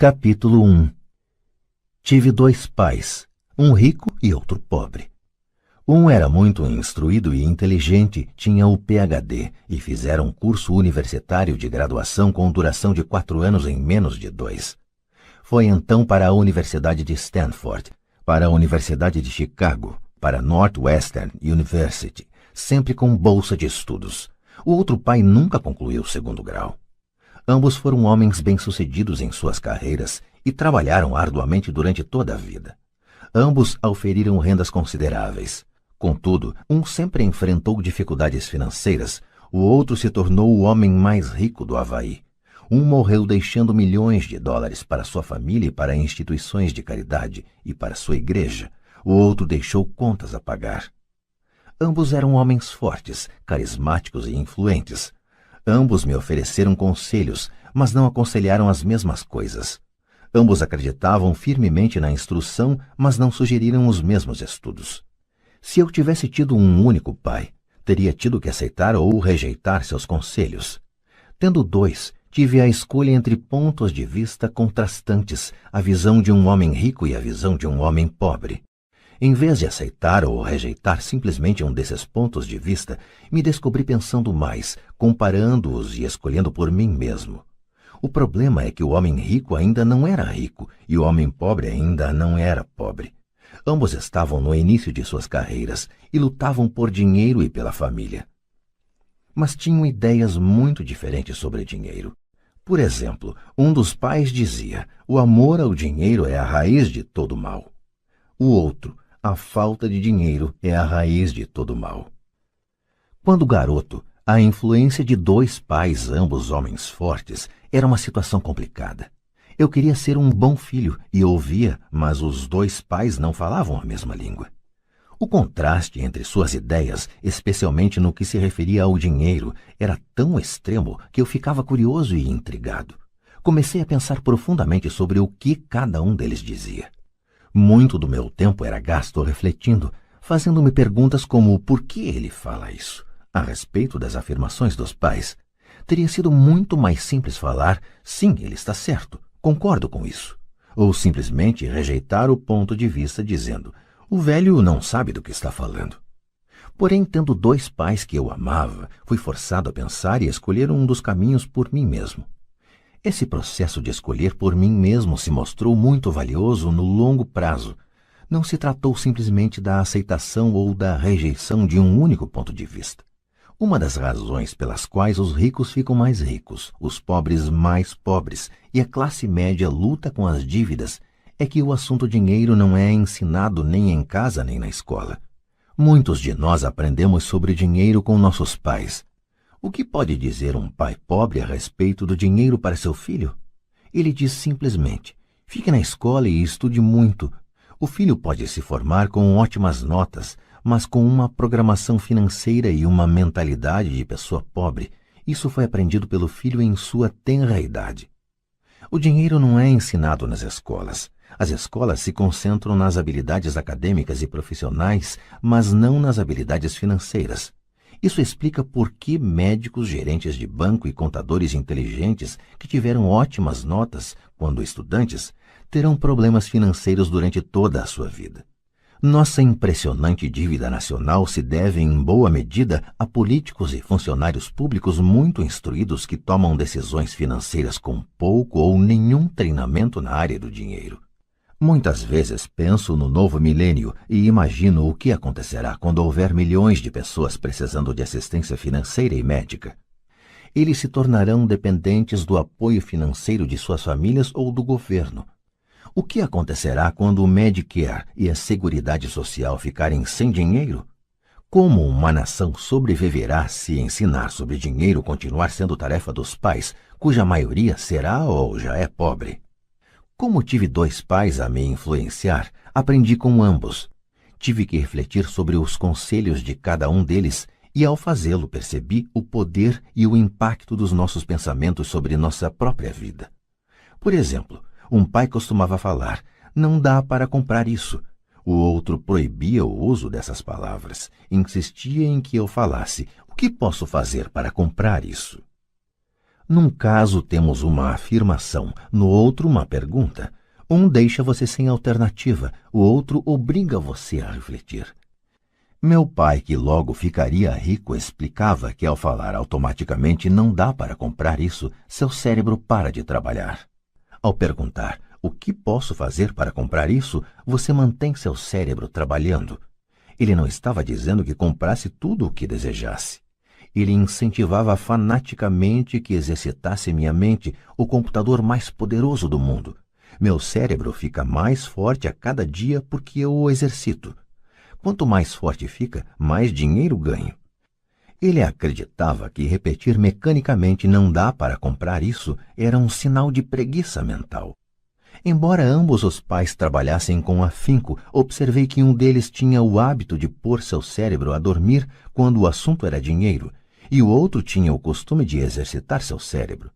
Capítulo 1. Tive 2 pais, um rico e outro pobre. Um era muito instruído e inteligente, tinha o PhD e fizera um curso universitário de graduação com duração de 4 anos em menos de 2. Foi então para a Universidade de Stanford, para a Universidade de Chicago, para a Northwestern University, sempre com bolsa de estudos. O outro pai nunca concluiu o 2º grau. Ambos foram homens bem-sucedidos em suas carreiras e trabalharam arduamente durante toda a vida. Ambos auferiram rendas consideráveis. Contudo, um sempre enfrentou dificuldades financeiras, o outro se tornou o homem mais rico do Havaí. Um morreu deixando milhões de dólares para sua família e para instituições de caridade e para sua igreja. O outro deixou contas a pagar. Ambos eram homens fortes, carismáticos e influentes. Ambos me ofereceram conselhos, mas não aconselharam as mesmas coisas. Ambos acreditavam firmemente na instrução, mas não sugeriram os mesmos estudos. Se eu tivesse tido um único pai, teria tido que aceitar ou rejeitar seus conselhos. Tendo 2, tive a escolha entre pontos de vista contrastantes, a visão de um homem rico e a visão de um homem pobre. Em vez de aceitar ou rejeitar simplesmente um desses pontos de vista, me descobri pensando mais, comparando-os e escolhendo por mim mesmo. O problema é que o homem rico ainda não era rico e o homem pobre ainda não era pobre. Ambos estavam no início de suas carreiras e lutavam por dinheiro e pela família. Mas tinham ideias muito diferentes sobre dinheiro. Por exemplo, um dos pais dizia: o amor ao dinheiro é a raiz de todo mal. O outro: a falta de dinheiro é a raiz de todo mal. Quando garoto, a influência de 2 pais, ambos homens fortes, era uma situação complicada. Eu queria ser um bom filho e ouvia, mas os 2 pais não falavam a mesma língua. O contraste entre suas ideias, especialmente no que se referia ao dinheiro, era tão extremo que eu ficava curioso e intrigado. Comecei a pensar profundamente sobre o que cada um deles dizia. Muito do meu tempo era gasto refletindo, fazendo-me perguntas como por que ele fala isso, a respeito das afirmações dos pais. Teria sido muito mais simples falar: sim, ele está certo, concordo com isso. Ou simplesmente rejeitar o ponto de vista dizendo: o velho não sabe do que está falando. Porém, tendo 2 pais que eu amava, fui forçado a pensar e escolher um dos caminhos por mim mesmo. Esse processo de escolher por mim mesmo se mostrou muito valioso no longo prazo. Não se tratou simplesmente da aceitação ou da rejeição de um único ponto de vista. Uma das razões pelas quais os ricos ficam mais ricos, os pobres mais pobres e a classe média luta com as dívidas é que o assunto dinheiro não é ensinado nem em casa nem na escola. Muitos de nós aprendemos sobre dinheiro com nossos pais. O que pode dizer um pai pobre a respeito do dinheiro para seu filho? Ele diz simplesmente: fique na escola e estude muito. O filho pode se formar com ótimas notas, mas com uma programação financeira e uma mentalidade de pessoa pobre. Isso foi aprendido pelo filho em sua tenra idade. O dinheiro não é ensinado nas escolas. As escolas se concentram nas habilidades acadêmicas e profissionais, mas não nas habilidades financeiras. Isso explica por que médicos, gerentes de banco e contadores inteligentes que tiveram ótimas notas quando estudantes terão problemas financeiros durante toda a sua vida. Nossa impressionante dívida nacional se deve, em boa medida, a políticos e funcionários públicos muito instruídos que tomam decisões financeiras com pouco ou nenhum treinamento na área do dinheiro. Muitas vezes penso no novo milênio e imagino o que acontecerá quando houver milhões de pessoas precisando de assistência financeira e médica. Eles se tornarão dependentes do apoio financeiro de suas famílias ou do governo. O que acontecerá quando o Medicare e a Seguridade Social ficarem sem dinheiro? Como uma nação sobreviverá se ensinar sobre dinheiro continuar sendo tarefa dos pais, cuja maioria será ou já é pobre? Como tive 2 pais a me influenciar, aprendi com ambos. Tive que refletir sobre os conselhos de cada um deles e, ao fazê-lo, percebi o poder e o impacto dos nossos pensamentos sobre nossa própria vida. Por exemplo, um pai costumava falar: não dá para comprar isso. O outro proibia o uso dessas palavras, insistia em que eu falasse: o que posso fazer para comprar isso? Num caso temos uma afirmação, no outro uma pergunta. Um deixa você sem alternativa, o outro obriga você a refletir. Meu pai, que logo ficaria rico, explicava que ao falar automaticamente não dá para comprar isso, seu cérebro para de trabalhar. Ao perguntar o que posso fazer para comprar isso, você mantém seu cérebro trabalhando. Ele não estava dizendo que comprasse tudo o que desejasse. Ele incentivava fanaticamente que exercitasse minha mente, o computador mais poderoso do mundo. Meu cérebro fica mais forte a cada dia porque eu o exercito. Quanto mais forte fica, mais dinheiro ganho. Ele acreditava que repetir mecanicamente não dá para comprar isso era um sinal de preguiça mental. Embora ambos os pais trabalhassem com afinco, observei que um deles tinha o hábito de pôr seu cérebro a dormir quando o assunto era dinheiro, e o outro tinha o costume de exercitar seu cérebro.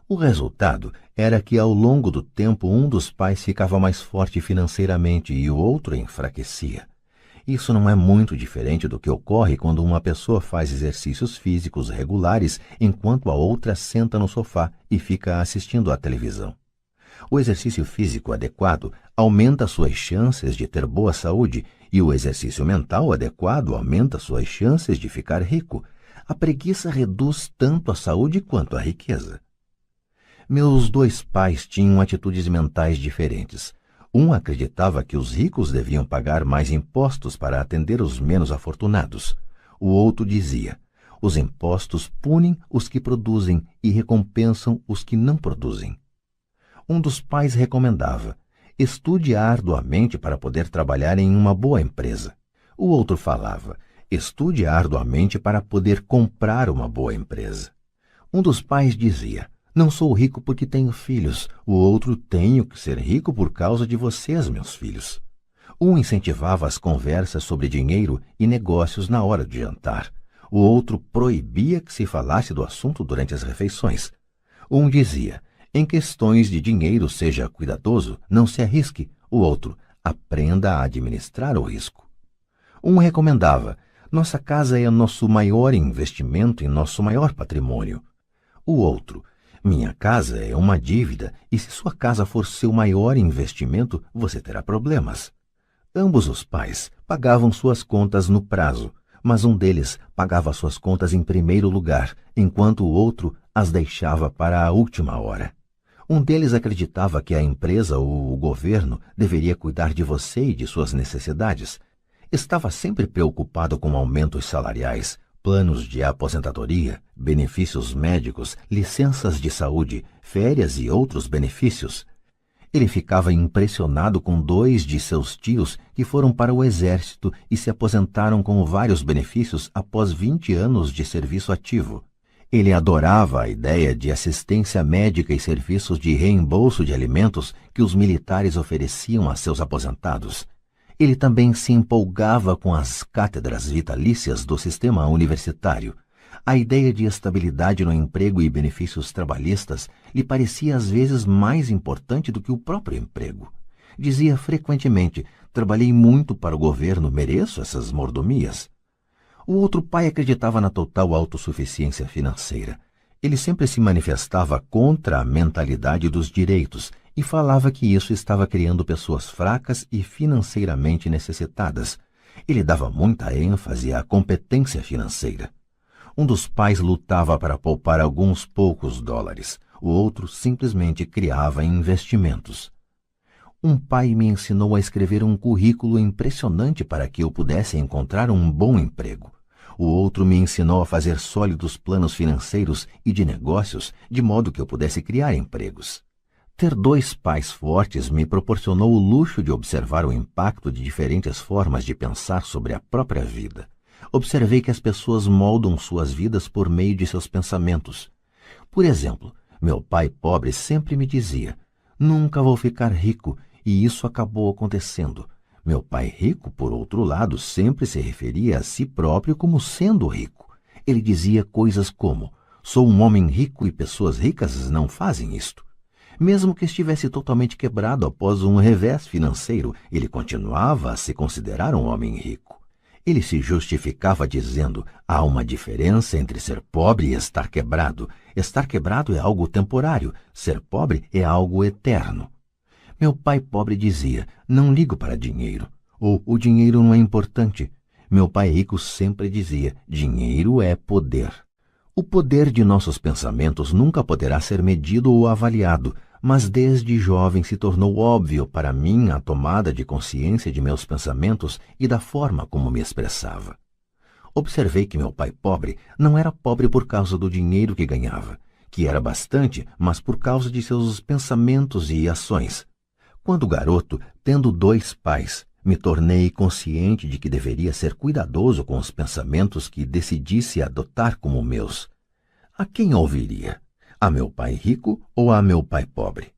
O resultado era que ao longo do tempo um dos pais ficava mais forte financeiramente e o outro enfraquecia. Isso não é muito diferente do que ocorre quando uma pessoa faz exercícios físicos regulares enquanto a outra senta no sofá e fica assistindo à televisão. O exercício físico adequado aumenta suas chances de ter boa saúde e o exercício mental adequado aumenta suas chances de ficar rico. A preguiça reduz tanto a saúde quanto a riqueza. Meus dois pais tinham atitudes mentais diferentes. Um acreditava que os ricos deviam pagar mais impostos para atender os menos afortunados. O outro dizia: os impostos punem os que produzem e recompensam os que não produzem. Um dos pais recomendava: estude arduamente para poder trabalhar em uma boa empresa. O outro falava: estude arduamente para poder comprar uma boa empresa. Um dos pais dizia: não sou rico porque tenho filhos. O outro: tenho que ser rico por causa de vocês, meus filhos. Um incentivava as conversas sobre dinheiro e negócios na hora de jantar. O outro proibia que se falasse do assunto durante as refeições. Um dizia: em questões de dinheiro seja cuidadoso, não se arrisque. O outro: aprenda a administrar o risco. Um recomendava: nossa casa é nosso maior investimento e nosso maior patrimônio. O outro: minha casa é uma dívida e se sua casa for seu maior investimento, você terá problemas. Ambos os pais pagavam suas contas no prazo, mas um deles pagava suas contas em primeiro lugar, enquanto o outro as deixava para a última hora. Um deles acreditava que a empresa ou o governo deveria cuidar de você e de suas necessidades. Estava sempre preocupado com aumentos salariais, planos de aposentadoria, benefícios médicos, licenças de saúde, férias e outros benefícios. Ele ficava impressionado com dois de seus tios que foram para o exército e se aposentaram com vários benefícios após 20 anos de serviço ativo. Ele adorava a ideia de assistência médica e serviços de reembolso de alimentos que os militares ofereciam a seus aposentados. Ele também se empolgava com as cátedras vitalícias do sistema universitário. A ideia de estabilidade no emprego e benefícios trabalhistas lhe parecia às vezes mais importante do que o próprio emprego. Dizia frequentemente: trabalhei muito para o governo, mereço essas mordomias. O outro pai acreditava na total autossuficiência financeira. Ele sempre se manifestava contra a mentalidade dos direitos e falava que isso estava criando pessoas fracas e financeiramente necessitadas. Ele dava muita ênfase à competência financeira. Um dos pais lutava para poupar alguns poucos dólares. O outro simplesmente criava investimentos. Um pai me ensinou a escrever um currículo impressionante para que eu pudesse encontrar um bom emprego. O outro me ensinou a fazer sólidos planos financeiros e de negócios, de modo que eu pudesse criar empregos. Ter dois pais fortes me proporcionou o luxo de observar o impacto de diferentes formas de pensar sobre a própria vida. Observei que as pessoas moldam suas vidas por meio de seus pensamentos. Por exemplo, meu pai pobre sempre me dizia: nunca vou ficar rico, e isso acabou acontecendo. Meu pai rico, por outro lado, sempre se referia a si próprio como sendo rico. Ele dizia coisas como: sou um homem rico e pessoas ricas não fazem isto. Mesmo que estivesse totalmente quebrado após um revés financeiro, ele continuava a se considerar um homem rico. Ele se justificava dizendo: há uma diferença entre ser pobre e estar quebrado. Estar quebrado é algo temporário, ser pobre é algo eterno. Meu pai pobre dizia: não ligo para dinheiro, ou o dinheiro não é importante. Meu pai rico sempre dizia: dinheiro é poder. O poder de nossos pensamentos nunca poderá ser medido ou avaliado, mas desde jovem se tornou óbvio para mim a tomada de consciência de meus pensamentos e da forma como me expressava. Observei que meu pai pobre não era pobre por causa do dinheiro que ganhava, que era bastante, mas por causa de seus pensamentos e ações. Quando garoto, tendo 2 pais, me tornei consciente de que deveria ser cuidadoso com os pensamentos que decidisse adotar como meus. A quem ouviria? A meu pai rico ou a meu pai pobre?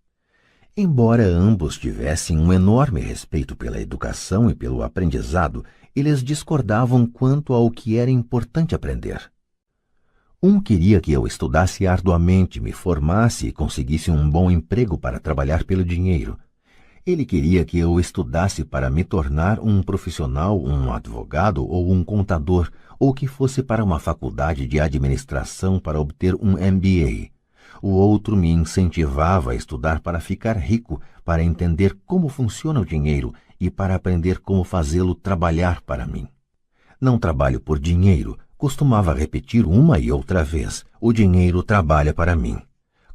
Embora ambos tivessem um enorme respeito pela educação e pelo aprendizado, eles discordavam quanto ao que era importante aprender. Um queria que eu estudasse arduamente, me formasse e conseguisse um bom emprego para trabalhar pelo dinheiro. Ele queria que eu estudasse para me tornar um profissional, um advogado ou um contador, ou que fosse para uma faculdade de administração para obter um MBA. O outro me incentivava a estudar para ficar rico, para entender como funciona o dinheiro e para aprender como fazê-lo trabalhar para mim. Não trabalho por dinheiro, costumava repetir uma e outra vez. O dinheiro trabalha para mim.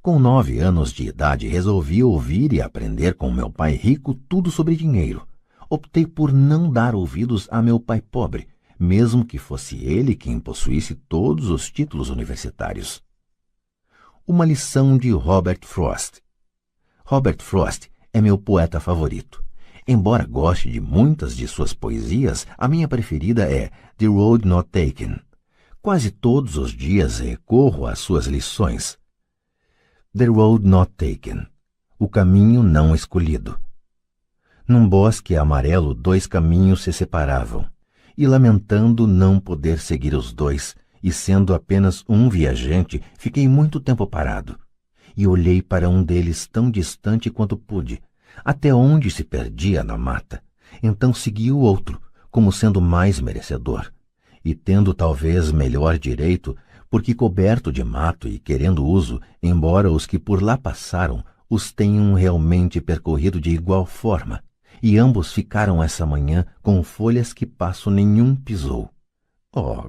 Com 9 anos de idade, resolvi ouvir e aprender com meu pai rico tudo sobre dinheiro. Optei por não dar ouvidos a meu pai pobre, mesmo que fosse ele quem possuísse todos os títulos universitários. Uma lição de Robert Frost. Robert Frost é meu poeta favorito. Embora goste de muitas de suas poesias, a minha preferida é The Road Not Taken. Quase todos os dias recorro às suas lições. The Road Not Taken. O caminho não escolhido. Num bosque amarelo, 2 caminhos se separavam, e lamentando não poder seguir os 2, e sendo apenas um viajante, fiquei muito tempo parado, e olhei para um deles tão distante quanto pude, até onde se perdia na mata. Então segui o outro, como sendo mais merecedor, e tendo talvez melhor direito, porque coberto de mato e querendo uso, embora os que por lá passaram os tenham realmente percorrido de igual forma, e ambos ficaram essa manhã com folhas que passo nenhum pisou.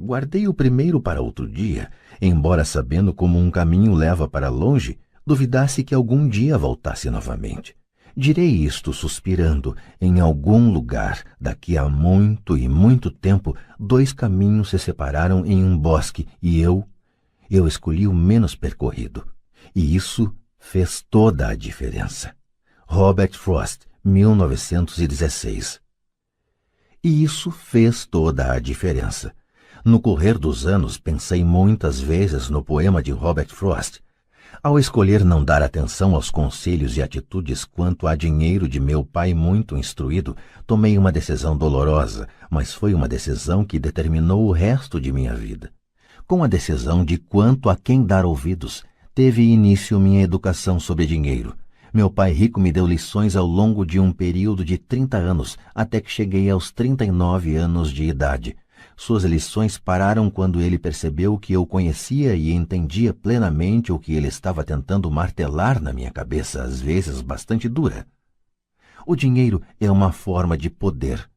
Guardei o primeiro para outro dia, embora sabendo como um caminho leva para longe, duvidasse que algum dia voltasse novamente. Direi isto suspirando: em algum lugar, daqui a muito e muito tempo, 2 caminhos se separaram em um bosque e eu escolhi o menos percorrido. E isso fez toda a diferença. Robert Frost, 1916. E isso fez toda a diferença. No correr dos anos, pensei muitas vezes no poema de Robert Frost. Ao escolher não dar atenção aos conselhos e atitudes quanto a dinheiro de meu pai muito instruído, tomei uma decisão dolorosa, mas foi uma decisão que determinou o resto de minha vida. Com a decisão de quanto a quem dar ouvidos, teve início minha educação sobre dinheiro. Meu pai rico me deu lições ao longo de um período de 30 anos, até que cheguei aos 39 anos de idade. Suas lições pararam quando ele percebeu que eu conhecia e entendia plenamente o que ele estava tentando martelar na minha cabeça, às vezes bastante dura. O dinheiro é uma forma de poder.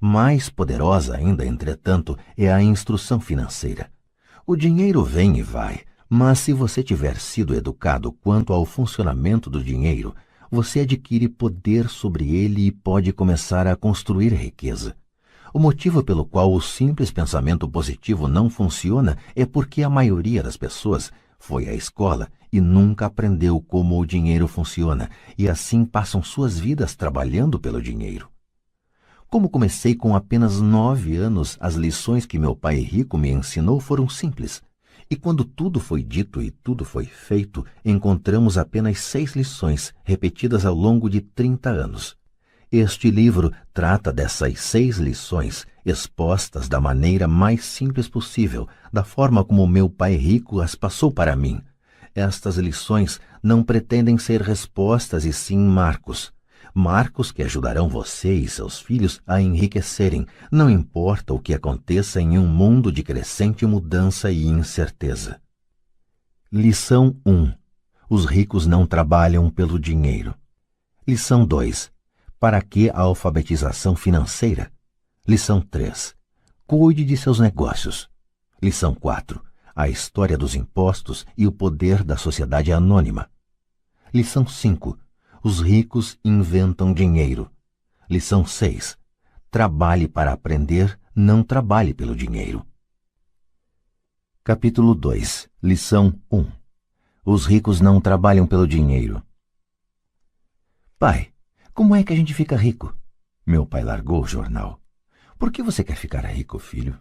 Mais poderosa ainda, entretanto, é a instrução financeira. O dinheiro vem e vai, mas se você tiver sido educado quanto ao funcionamento do dinheiro, você adquire poder sobre ele e pode começar a construir riqueza. O motivo pelo qual o simples pensamento positivo não funciona é porque a maioria das pessoas foi à escola e nunca aprendeu como o dinheiro funciona, e assim passam suas vidas trabalhando pelo dinheiro. Como comecei com apenas 9 anos, as lições que meu pai rico me ensinou foram simples. E quando tudo foi dito e tudo foi feito, encontramos apenas 6 lições, repetidas ao longo de 30 anos. Este livro trata dessas 6 lições, expostas da maneira mais simples possível, da forma como meu pai rico as passou para mim. Estas lições não pretendem ser respostas e sim marcos. marcos que ajudarão você e seus filhos a enriquecerem, não importa o que aconteça em um mundo de crescente mudança e incerteza. Lição 1. Os ricos não trabalham pelo dinheiro. Lição 2. Para que a alfabetização financeira? Lição 3. Cuide de seus negócios. Lição 4. A história dos impostos e o poder da sociedade anônima. Lição 5. Os ricos inventam dinheiro. Lição 6. Trabalhe para aprender, não trabalhe pelo dinheiro. Capítulo 2. Lição 1. Os ricos não trabalham pelo dinheiro. Pai, como é que a gente fica rico? Meu pai largou o jornal. Por que você quer ficar rico, filho?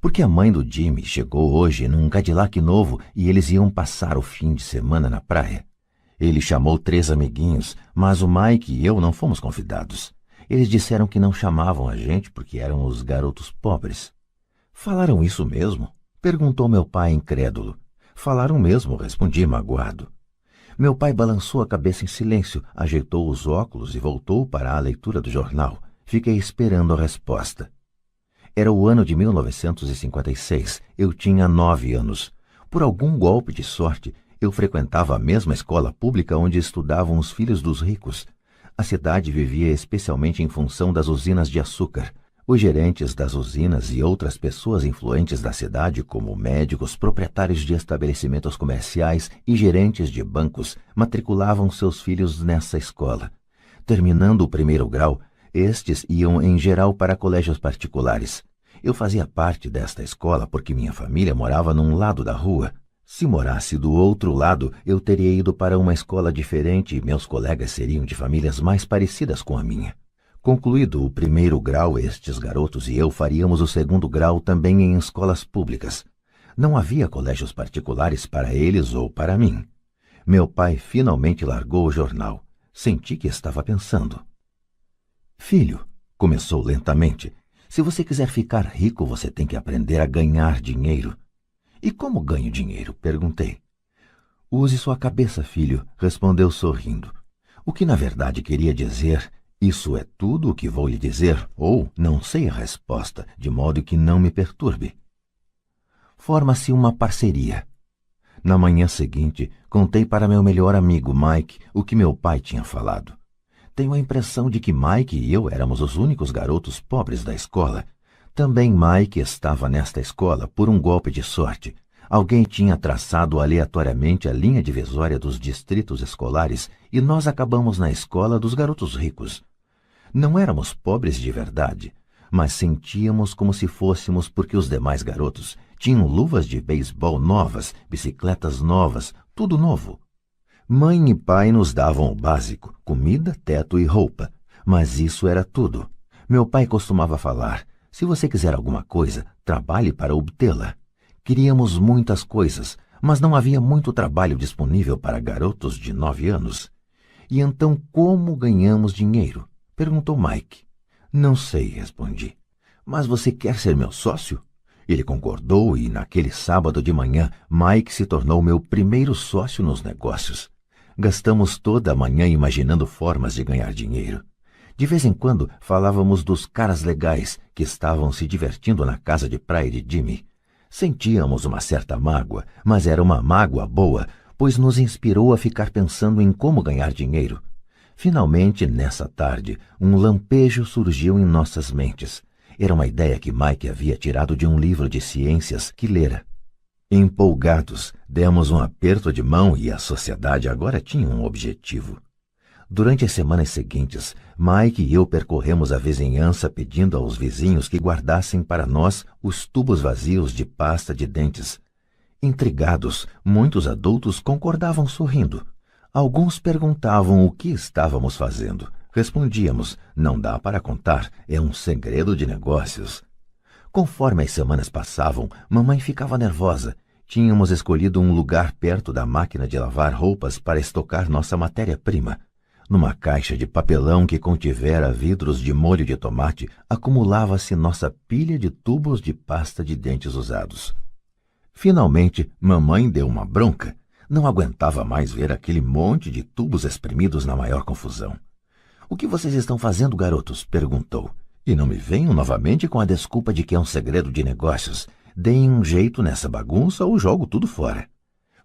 Porque a mãe do Jimmy chegou hoje num Cadillac novo e eles iam passar o fim de semana na praia. Ele chamou 3 amiguinhos, mas o Mike e eu não fomos convidados. Eles disseram que não chamavam a gente porque eram os garotos pobres. Falaram isso mesmo? Perguntou meu pai incrédulo. Falaram mesmo, respondi magoado. Meu pai balançou a cabeça em silêncio, ajeitou os óculos e voltou para a leitura do jornal. Fiquei esperando a resposta. Era o ano de 1956. Eu tinha 9 anos. Por algum golpe de sorte, eu frequentava a mesma escola pública onde estudavam os filhos dos ricos. A cidade vivia especialmente em função das usinas de açúcar. Os gerentes das usinas e outras pessoas influentes da cidade, como médicos, proprietários de estabelecimentos comerciais e gerentes de bancos, matriculavam seus filhos nessa escola. Terminando o 1º grau, estes iam em geral para colégios particulares. Eu fazia parte desta escola porque minha família morava num lado da rua. Se morasse do outro lado, eu teria ido para uma escola diferente e meus colegas seriam de famílias mais parecidas com a minha. Concluído o 1º grau, estes garotos e eu faríamos o 2º grau também em escolas públicas. Não havia colégios particulares para eles ou para mim. Meu pai finalmente largou o jornal. Senti que estava pensando. Filho, começou lentamente, se você quiser ficar rico, você tem que aprender a ganhar dinheiro. E como ganho dinheiro? Perguntei. Use sua cabeça, filho, respondeu sorrindo. O que na verdade queria dizer, isso é tudo o que vou lhe dizer, ou não sei a resposta, de modo que não me perturbe. Forma-se uma parceria. Na manhã seguinte, contei para meu melhor amigo, Mike, o que meu pai tinha falado. Tenho a impressão de que Mike e eu éramos os únicos garotos pobres da escola. Também Mike estava nesta escola por um golpe de sorte. Alguém tinha traçado aleatoriamente a linha divisória dos distritos escolares e nós acabamos na escola dos garotos ricos. Não éramos pobres de verdade, mas sentíamos como se fôssemos porque os demais garotos tinham luvas de beisebol novas, bicicletas novas, tudo novo. Mãe e pai nos davam o básico, comida, teto e roupa, mas isso era tudo. Meu pai costumava falar, se você quiser alguma coisa, trabalhe para obtê-la. Queríamos muitas coisas, mas não havia muito trabalho disponível para garotos de 9 anos. E então como ganhamos dinheiro? Perguntou Mike. Não sei, respondi. Mas você quer ser meu sócio? Ele concordou e naquele sábado de manhã, Mike se tornou meu primeiro sócio nos negócios. Gastamos toda a manhã imaginando formas de ganhar dinheiro. De vez em quando falávamos dos caras legais que estavam se divertindo na casa de praia de Jimmy. Sentíamos uma certa mágoa, mas era uma mágoa boa, pois nos inspirou a ficar pensando em como ganhar dinheiro. Finalmente, nessa tarde, um lampejo surgiu em nossas mentes. Era uma ideia que Mike havia tirado de um livro de ciências que lera. Empolgados, demos um aperto de mão e a sociedade agora tinha um objetivo. Durante as semanas seguintes, Mike e eu percorremos a vizinhança pedindo aos vizinhos que guardassem para nós os tubos vazios de pasta de dentes. Intrigados, muitos adultos concordavam sorrindo. Alguns perguntavam o que estávamos fazendo. Respondíamos, não dá para contar, é um segredo de negócios. Conforme as semanas passavam, mamãe ficava nervosa. Tínhamos escolhido um lugar perto da máquina de lavar roupas para estocar nossa matéria-prima. Numa caixa de papelão que contivera vidros de molho de tomate, acumulava-se nossa pilha de tubos de pasta de dentes usados. Finalmente, mamãe deu uma bronca. Não aguentava mais ver aquele monte de tubos espremidos na maior confusão. O que vocês estão fazendo, garotos? Perguntou. E não me venham novamente com a desculpa de que é um segredo de negócios. Deem um jeito nessa bagunça ou jogo tudo fora.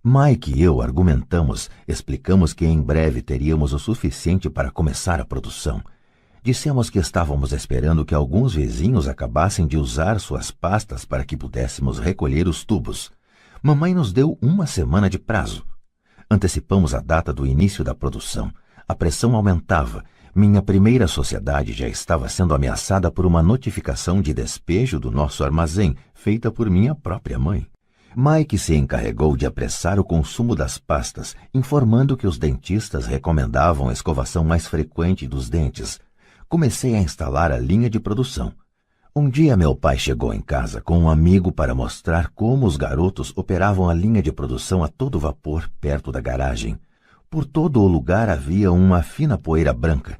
Mike e eu argumentamos, explicamos que em breve teríamos o suficiente para começar a produção. Dissemos que estávamos esperando que alguns vizinhos acabassem de usar suas pastas para que pudéssemos recolher os tubos. Mamãe nos deu uma semana de prazo. Antecipamos a data do início da produção. A pressão aumentava. Minha primeira sociedade já estava sendo ameaçada por uma notificação de despejo do nosso armazém, feita por minha própria mãe. Mike se encarregou de apressar o consumo das pastas, informando que os dentistas recomendavam a escovação mais frequente dos dentes. Comecei a instalar a linha de produção. Um dia meu pai chegou em casa com um amigo para mostrar como os garotos operavam a linha de produção a todo vapor perto da garagem. Por todo o lugar havia uma fina poeira branca.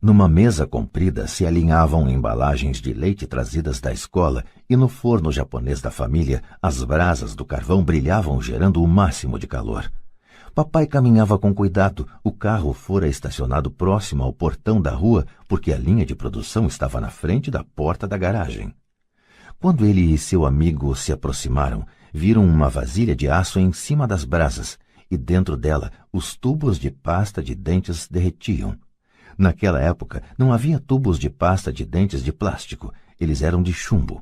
Numa mesa comprida se alinhavam embalagens de leite trazidas da escola e no forno japonês da família as brasas do carvão brilhavam gerando o máximo de calor. Papai caminhava com cuidado. O carro fora estacionado próximo ao portão da rua porque a linha de produção estava na frente da porta da garagem. Quando ele e seu amigo se aproximaram, viram uma vasilha de aço em cima das brasas e dentro dela os tubos de pasta de dentes derretiam. Naquela época não havia tubos de pasta de dentes de plástico, eles eram de chumbo.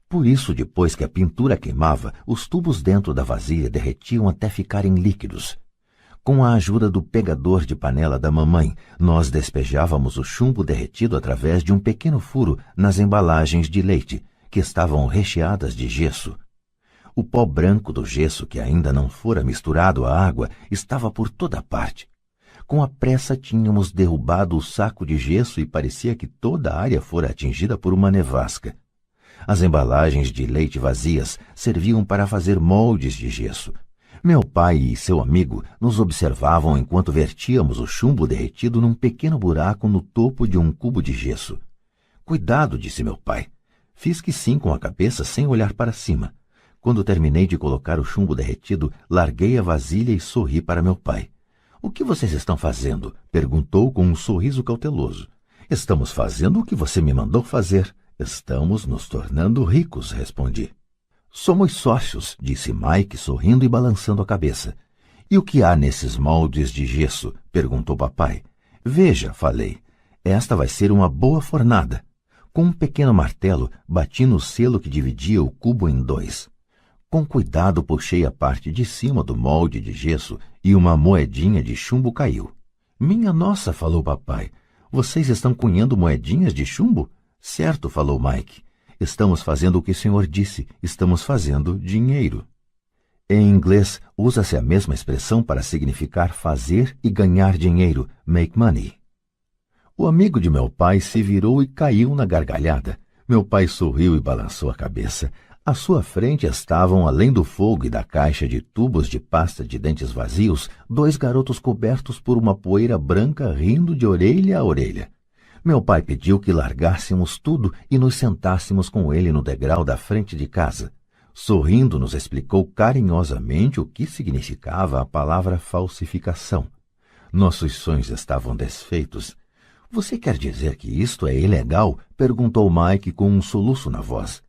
Por isso, depois que a pintura queimava, os tubos dentro da vasilha derretiam até ficarem líquidos. Com a ajuda do pegador de panela da mamãe, nós despejávamos o chumbo derretido através de um pequeno furo nas embalagens de leite, que estavam recheadas de gesso. O pó branco do gesso, que ainda não fora misturado à água, estava por toda parte. Com a pressa tínhamos derrubado o saco de gesso e parecia que toda a área fora atingida por uma nevasca. As embalagens de leite vazias serviam para fazer moldes de gesso. Meu pai e seu amigo nos observavam enquanto vertíamos o chumbo derretido num pequeno buraco no topo de um cubo de gesso. Cuidado, disse meu pai. Fiz que sim com a cabeça sem olhar para cima. Quando terminei de colocar o chumbo derretido, larguei a vasilha e sorri para meu pai. O que vocês estão fazendo? Perguntou com um sorriso cauteloso. Estamos fazendo o que você me mandou fazer. Estamos nos tornando ricos, respondi. Somos sócios, disse Mike, sorrindo e balançando a cabeça. E o que há nesses moldes de gesso? Perguntou papai. Veja, falei. Esta vai ser uma boa fornada. Com um pequeno martelo, bati no selo que dividia o cubo em dois. Com cuidado puxei a parte de cima do molde de gesso e uma moedinha de chumbo caiu. Minha nossa, falou papai, vocês estão cunhando moedinhas de chumbo? Certo, falou Mike. Estamos fazendo o que o senhor disse, estamos fazendo dinheiro. Em inglês, usa-se a mesma expressão para significar fazer e ganhar dinheiro, make money. O amigo de meu pai se virou e caiu na gargalhada. Meu pai sorriu e balançou a cabeça. À sua frente estavam, além do fogo e da caixa de tubos de pasta de dentes vazios, dois garotos cobertos por uma poeira branca rindo de orelha a orelha. Meu pai pediu que largássemos tudo e nos sentássemos com ele no degrau da frente de casa. Sorrindo, nos explicou carinhosamente o que significava a palavra falsificação. Nossos sonhos estavam desfeitos. Você quer dizer que isto é ilegal? Perguntou Mike com um soluço na voz.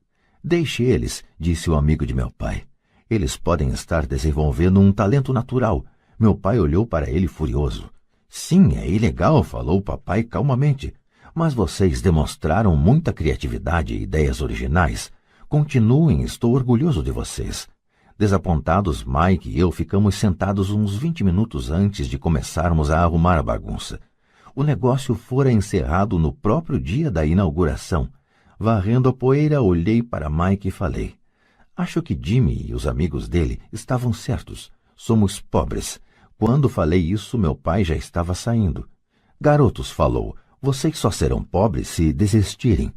Deixe eles, disse o amigo de meu pai. Eles podem estar desenvolvendo um talento natural. Meu pai olhou para ele furioso. Sim, é ilegal, falou o papai calmamente. Mas vocês demonstraram muita criatividade e ideias originais. Continuem, estou orgulhoso de vocês. Desapontados, Mike e eu ficamos sentados uns 20 minutos antes de começarmos a arrumar a bagunça. O negócio fora encerrado no próprio dia da inauguração. Varrendo a poeira, olhei para Mike e falei. Acho que Jimmy e os amigos dele estavam certos. Somos pobres. Quando falei isso, meu pai já estava saindo. Garotos, falou, vocês só serão pobres se desistirem.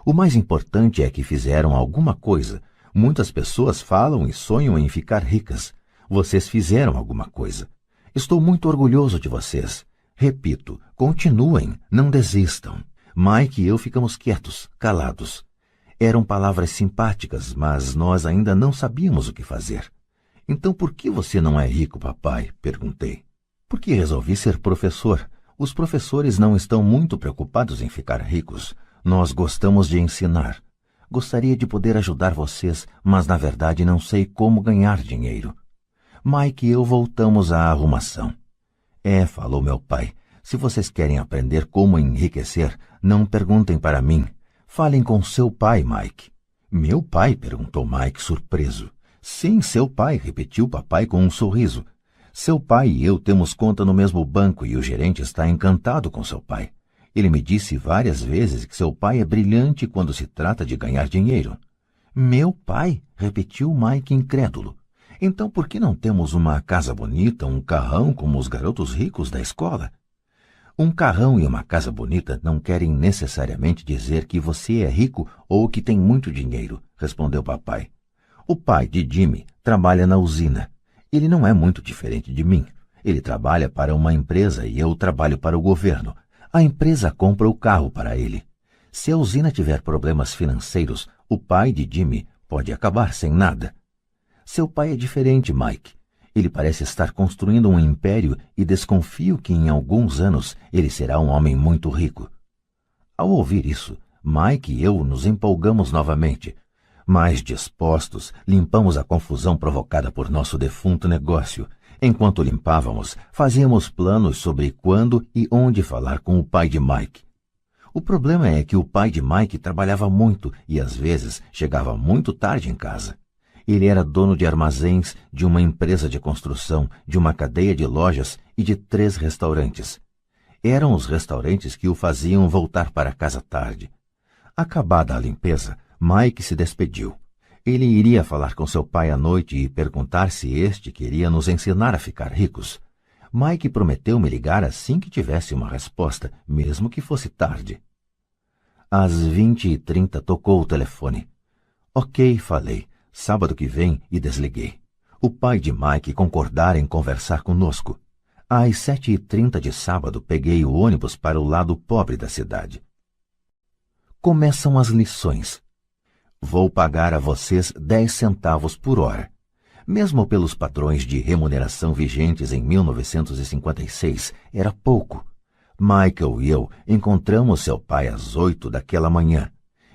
O mais importante é que fizeram alguma coisa. Muitas pessoas falam e sonham em ficar ricas. Vocês fizeram alguma coisa. Estou muito orgulhoso de vocês. Repito, continuem, não desistam. Mike e eu ficamos quietos, calados. Eram palavras simpáticas, mas nós ainda não sabíamos o que fazer. Então por que você não é rico, papai? Perguntei. Porque resolvi ser professor. Os professores não estão muito preocupados em ficar ricos. Nós gostamos de ensinar. Gostaria de poder ajudar vocês, mas na verdade não sei como ganhar dinheiro. Mike e eu voltamos à arrumação. Falou meu pai, se vocês querem aprender como enriquecer, não perguntem para mim. Falem com seu pai, Mike. Meu pai? Perguntou Mike, surpreso. Sim, seu pai, repetiu papai com um sorriso. Seu pai e eu temos conta no mesmo banco e o gerente está encantado com seu pai. Ele me disse várias vezes que seu pai é brilhante quando se trata de ganhar dinheiro. Meu pai? Repetiu Mike incrédulo. Então por que não temos uma casa bonita, um carrão como os garotos ricos da escola? Um carrão e uma casa bonita não querem necessariamente dizer que você é rico ou que tem muito dinheiro, respondeu papai. O pai de Jimmy trabalha na usina. Ele não é muito diferente de mim. Ele trabalha para uma empresa e eu trabalho para o governo. A empresa compra o carro para ele. Se a usina tiver problemas financeiros, o pai de Jimmy pode acabar sem nada. Seu pai é diferente, Mike. Ele parece estar construindo um império e desconfio que em alguns anos ele será um homem muito rico. Ao ouvir isso, Mike e eu nos empolgamos novamente. Mais dispostos, limpamos a confusão provocada por nosso defunto negócio. Enquanto limpávamos, fazíamos planos sobre quando e onde falar com o pai de Mike. O problema é que o pai de Mike trabalhava muito e às vezes chegava muito tarde em casa. Ele era dono de armazéns, de uma empresa de construção, de uma cadeia de lojas e de 3 restaurantes. Eram os restaurantes que o faziam voltar para casa tarde. Acabada a limpeza, Mike se despediu. Ele iria falar com seu pai à noite e perguntar se este queria nos ensinar a ficar ricos. Mike prometeu me ligar assim que tivesse uma resposta, mesmo que fosse tarde. Às 20h30 tocou o telefone. Ok, falei. Sábado que vem, e desliguei. O pai de Mike concordara em conversar conosco. Às 7h30 de sábado, peguei o ônibus para o lado pobre da cidade. Começam as lições. Vou pagar a vocês 10 centavos por hora. Mesmo pelos padrões de remuneração vigentes em 1956, era pouco. Michael e eu encontramos seu pai às 8 daquela manhã.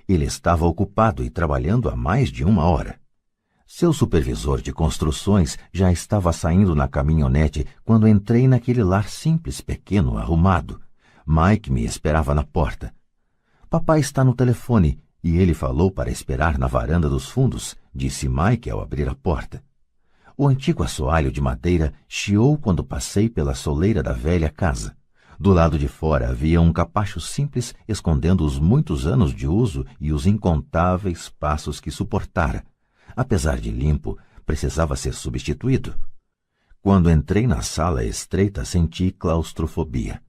Ele estava ocupado e trabalhando há mais de 1 hora. Seu supervisor de construções já estava saindo na caminhonete quando entrei naquele lar simples, pequeno, arrumado. Mike me esperava na porta. Papai está no telefone e ele falou para esperar na varanda dos fundos, disse Mike ao abrir a porta. O antigo assoalho de madeira chiou quando passei pela soleira da velha casa. Do lado de fora havia um capacho simples escondendo os muitos anos de uso e os incontáveis passos que suportara. Apesar de limpo, precisava ser substituído. Quando entrei na sala estreita, senti claustrofobia.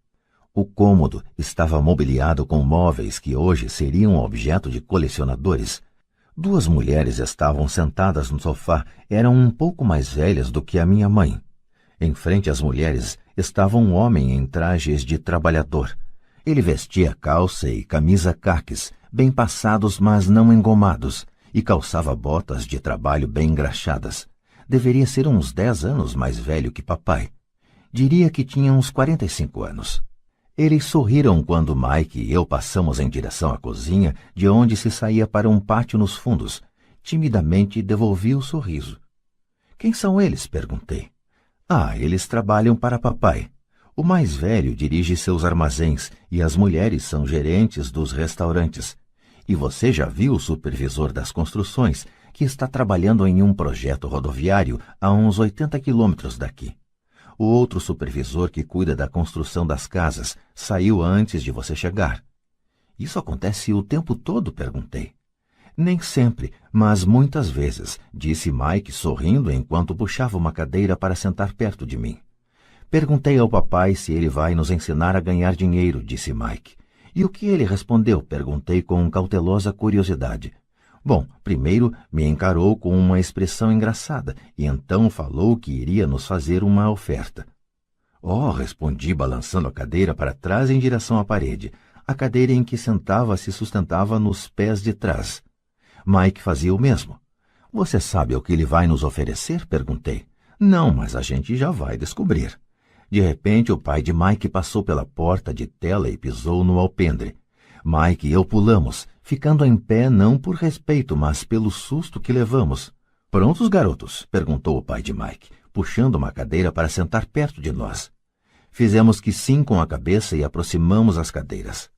O cômodo estava mobiliado com móveis que hoje seriam objeto de colecionadores. 2 mulheres estavam sentadas no sofá, eram um pouco mais velhas do que a minha mãe. Em frente às mulheres estava um homem em trajes de trabalhador. Ele vestia calça e camisa caques, bem passados mas não engomados, e calçava botas de trabalho bem engraxadas. Deveria ser uns 10 anos mais velho que papai. Diria que tinha uns 45 anos. Eles sorriram quando Mike e eu passamos em direção à cozinha, de onde se saía para um pátio nos fundos. Timidamente devolvi o sorriso. Quem são eles? Perguntei. Eles trabalham para papai. O mais velho dirige seus armazéns e as mulheres são gerentes dos restaurantes. E você já viu o supervisor das construções, que está trabalhando em um projeto rodoviário a uns 80 quilômetros daqui. O outro supervisor que cuida da construção das casas saiu antes de você chegar. Isso acontece o tempo todo? Perguntei. Nem sempre, mas muitas vezes, disse Mike sorrindo enquanto puxava uma cadeira para sentar perto de mim. Perguntei ao papai se ele vai nos ensinar a ganhar dinheiro, disse Mike. E o que ele respondeu? Perguntei com cautelosa curiosidade. Bom, primeiro me encarou com uma expressão engraçada e então falou que iria nos fazer uma oferta. Respondi balançando a cadeira para trás em direção à parede. A cadeira em que sentava se sustentava nos pés de trás. Mike fazia o mesmo. Você sabe o que ele vai nos oferecer? Perguntei. Não, mas a gente já vai descobrir. De repente, o pai de Mike passou pela porta de tela e pisou no alpendre. Mike e eu pulamos, ficando em pé não por respeito, mas pelo susto que levamos. "Prontos, garotos?" perguntou o pai de Mike, puxando uma cadeira para sentar perto de nós. Fizemos que sim com a cabeça e aproximamos as cadeiras.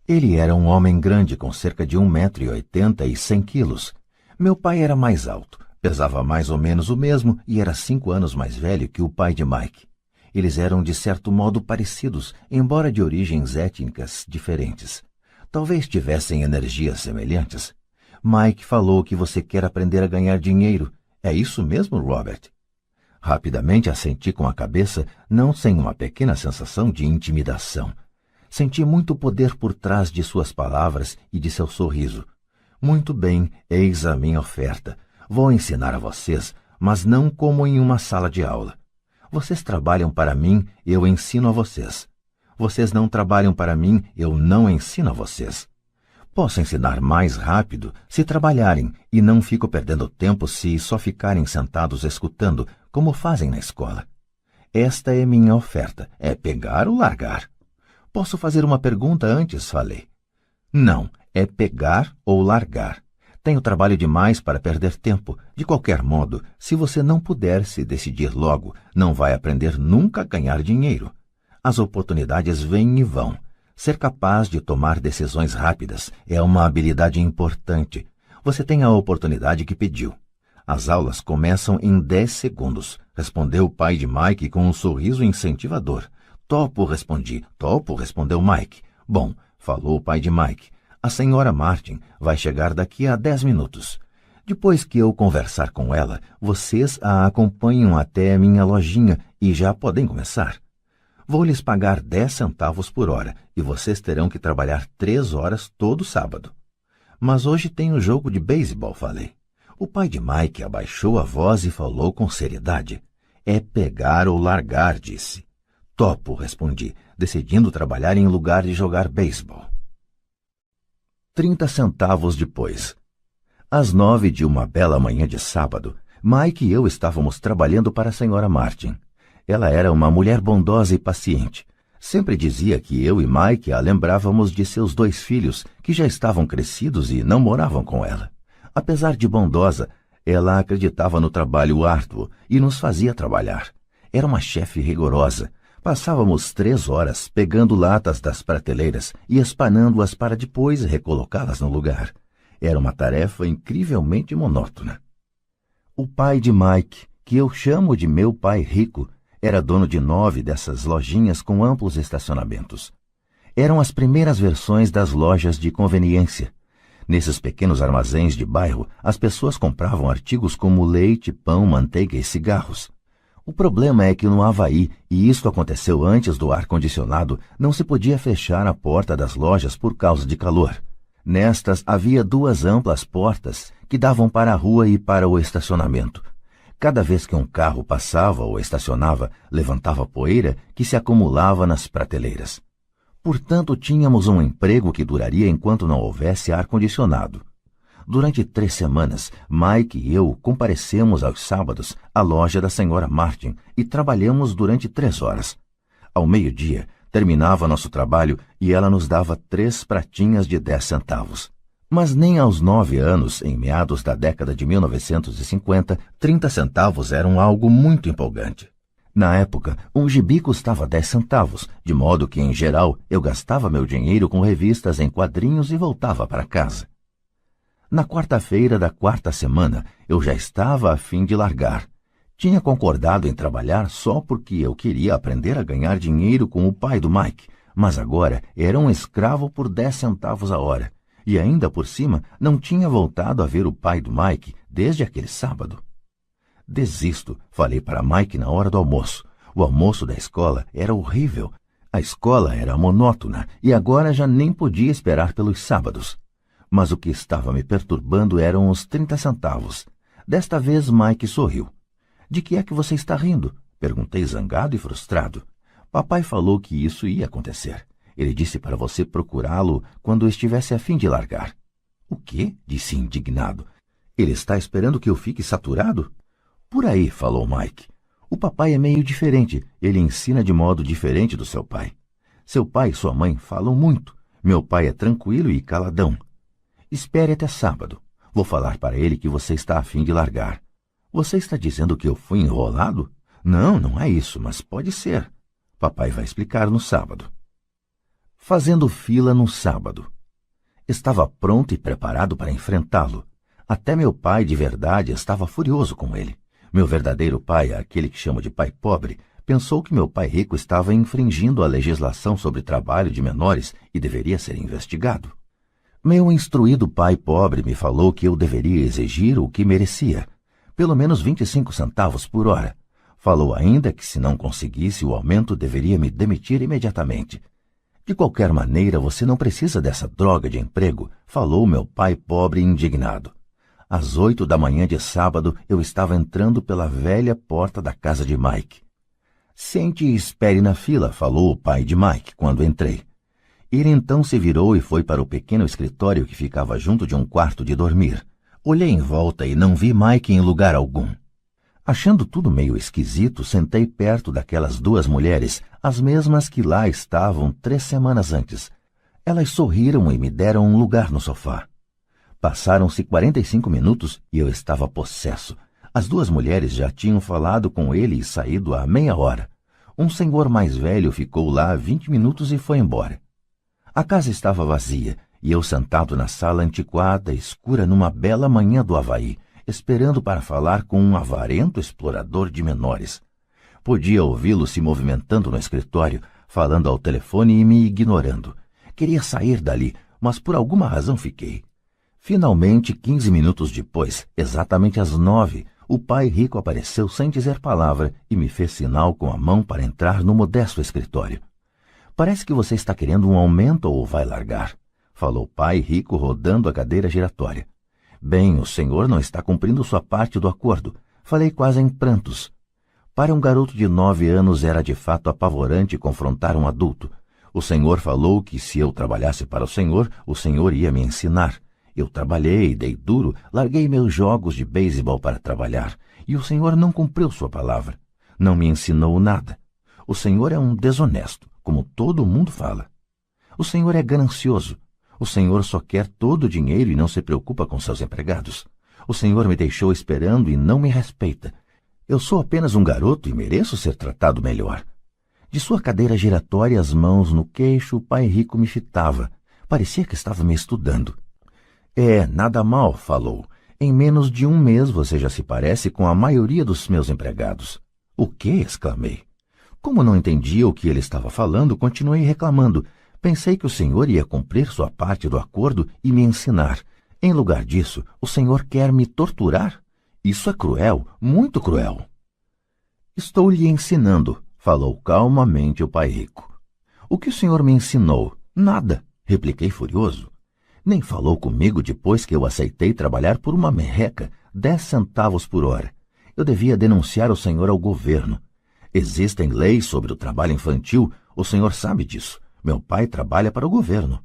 Ele era um homem grande, com cerca de 1,80 m e 100 quilos. Meu pai era mais alto, pesava mais ou menos o mesmo e era 5 anos mais velho que o pai de Mike. Eles eram de certo modo parecidos, embora de origens étnicas diferentes. Talvez tivessem energias semelhantes. Mike falou que você quer aprender a ganhar dinheiro. É isso mesmo, Robert? Rapidamente assenti com a cabeça, não sem uma pequena sensação de intimidação. Senti muito poder por trás de suas palavras e de seu sorriso. Muito bem, eis a minha oferta. Vou ensinar a vocês, mas não como em uma sala de aula. Vocês trabalham para mim, eu ensino a vocês. Vocês não trabalham para mim, eu não ensino a vocês. Posso ensinar mais rápido se trabalharem e não fico perdendo tempo se só ficarem sentados escutando, como fazem na escola. Esta é minha oferta, é pegar ou largar. Posso fazer uma pergunta antes, falei. Não, é pegar ou largar. Tenho trabalho demais para perder tempo. De qualquer modo, se você não puder se decidir logo, não vai aprender nunca a ganhar dinheiro. As oportunidades vêm e vão. Ser capaz de tomar decisões rápidas é uma habilidade importante. Você tem a oportunidade que pediu. As aulas começam em 10 segundos, respondeu o pai de Mike com um sorriso incentivador. Topo, respondi. Topo, respondeu Mike. Bom, falou o pai de Mike. A senhora Martin vai chegar daqui a 10 minutos. Depois que eu conversar com ela, vocês a acompanham até minha lojinha e já podem começar. Vou lhes pagar 10 centavos por hora e vocês terão que trabalhar 3 horas todo sábado. Mas hoje tem um jogo de beisebol, falei. O pai de Mike abaixou a voz e falou com seriedade. É pegar ou largar, disse. Topo, respondi, decidindo trabalhar em lugar de jogar beisebol. 30 centavos depois. Às 9 de uma bela manhã de sábado, Mike e eu estávamos trabalhando para a senhora Martin. Ela era uma mulher bondosa e paciente. Sempre dizia que eu e Mike a lembrávamos de seus 2 filhos, que já estavam crescidos e não moravam com ela. Apesar de bondosa, ela acreditava no trabalho árduo e nos fazia trabalhar. Era uma chefe rigorosa. Passávamos 3 horas pegando latas das prateleiras e espanando-as para depois recolocá-las no lugar. Era uma tarefa incrivelmente monótona. O pai de Mike, que eu chamo de meu pai rico, era dono de 9 dessas lojinhas com amplos estacionamentos. Eram as primeiras versões das lojas de conveniência. Nesses pequenos armazéns de bairro, as pessoas compravam artigos como leite, pão, manteiga e cigarros. O problema é que no Havaí, e isto aconteceu antes do ar-condicionado, não se podia fechar a porta das lojas por causa de calor. Nestas havia 2 amplas portas que davam para a rua e para o estacionamento. Cada vez que um carro passava ou estacionava, levantava poeira que se acumulava nas prateleiras. Portanto, tínhamos um emprego que duraria enquanto não houvesse ar-condicionado. Durante 3 semanas, Mike e eu comparecemos aos sábados à loja da senhora Martin e trabalhamos durante 3 horas. Ao meio-dia, terminava nosso trabalho e ela nos dava 3 pratinhas de 10 centavos. Mas nem aos 9 anos, em meados da década de 1950, 30 centavos eram algo muito empolgante. Na época, um gibi custava 10 centavos, de modo que, em geral, eu gastava meu dinheiro com revistas em quadrinhos e voltava para casa. Na quarta-feira da 4ª semana, eu já estava a fim de largar. Tinha concordado em trabalhar só porque eu queria aprender a ganhar dinheiro com o pai do Mike, mas agora era um escravo por 10 centavos a hora. E ainda por cima, não tinha voltado a ver o pai do Mike desde aquele sábado. Desisto, falei para Mike na hora do almoço. O almoço da escola era horrível. A escola era monótona e agora já nem podia esperar pelos sábados. Mas o que estava me perturbando eram os 30 centavos. Desta vez Mike sorriu. De que é que você está rindo? Perguntei zangado e frustrado. Papai falou que isso ia acontecer. Ele disse para você procurá-lo quando estivesse a fim de largar. O quê? Disse indignado. Ele está esperando que eu fique saturado? Por aí, falou Mike. O papai é meio diferente, ele ensina de modo diferente do seu pai. Seu pai e sua mãe falam muito. Meu pai é tranquilo e caladão. Espere até sábado. Vou falar para ele que você está a fim de largar. Você está dizendo que eu fui enrolado? Não, não é isso, mas pode ser. Papai vai explicar no sábado. Fazendo fila no sábado. Estava pronto e preparado para enfrentá-lo. Até meu pai de verdade estava furioso com ele. Meu verdadeiro pai, aquele que chamo de pai pobre, pensou que meu pai rico estava infringindo a legislação sobre trabalho de menores e deveria ser investigado. Meu instruído pai pobre me falou que eu deveria exigir o que merecia, pelo menos 25 centavos por hora. Falou ainda que se não conseguisse o aumento deveria me demitir imediatamente. De qualquer maneira, você não precisa dessa droga de emprego, falou meu pai pobre indignado. Às 8 da manhã de sábado, eu estava entrando pela velha porta da casa de Mike. Sente e espere na fila, falou o pai de Mike, quando entrei. Ele então se virou e foi para o pequeno escritório que ficava junto de um quarto de dormir. Olhei em volta e não vi Mike em lugar algum. Achando tudo meio esquisito, sentei perto daquelas duas mulheres, as mesmas que lá estavam 3 semanas antes. Elas sorriram e me deram um lugar no sofá. Passaram-se 45 minutos e eu estava possesso. As duas mulheres já tinham falado com ele e saído há meia hora. Um senhor mais velho ficou lá 20 minutos e foi embora. A casa estava vazia e eu sentado na sala antiquada, escura numa bela manhã do Havaí, esperando para falar com um avarento explorador de menores. Podia ouvi-lo se movimentando no escritório, falando ao telefone e me ignorando. Queria sair dali, mas por alguma razão fiquei. Finalmente, 15 minutos depois, exatamente às 9, o pai rico apareceu sem dizer palavra e me fez sinal com a mão para entrar no modesto escritório. Parece que você está querendo um aumento ou vai largar, falou o pai rico rodando a cadeira giratória. Bem, o senhor não está cumprindo sua parte do acordo. Falei quase em prantos. Para um garoto de 9 anos era de fato apavorante confrontar um adulto. O senhor falou que se eu trabalhasse para o senhor ia me ensinar. Eu trabalhei, dei duro, larguei meus jogos de beisebol para trabalhar. E o senhor não cumpriu sua palavra. Não me ensinou nada. O senhor é um desonesto, como todo mundo fala. O senhor é ganancioso. O senhor só quer todo o dinheiro e não se preocupa com seus empregados. O senhor me deixou esperando e não me respeita. Eu sou apenas um garoto e mereço ser tratado melhor. De sua cadeira giratória, as mãos no queixo, o pai rico me fitava. Parecia que estava me estudando. Nada mal, falou. Em menos de 1 mês você já se parece com a maioria dos meus empregados. O quê? Exclamei. Como não entendia o que ele estava falando, continuei reclamando. Pensei que o senhor ia cumprir sua parte do acordo e me ensinar. Em lugar disso, o senhor quer me torturar? Isso é cruel, muito cruel. Estou lhe ensinando, falou calmamente o pai rico. O que o senhor me ensinou? Nada, repliquei furioso. Nem falou comigo depois que eu aceitei trabalhar por uma merreca, 10 centavos por hora. Eu devia denunciar o senhor ao governo. Existem leis sobre o trabalho infantil, o senhor sabe disso. Meu pai trabalha para o governo.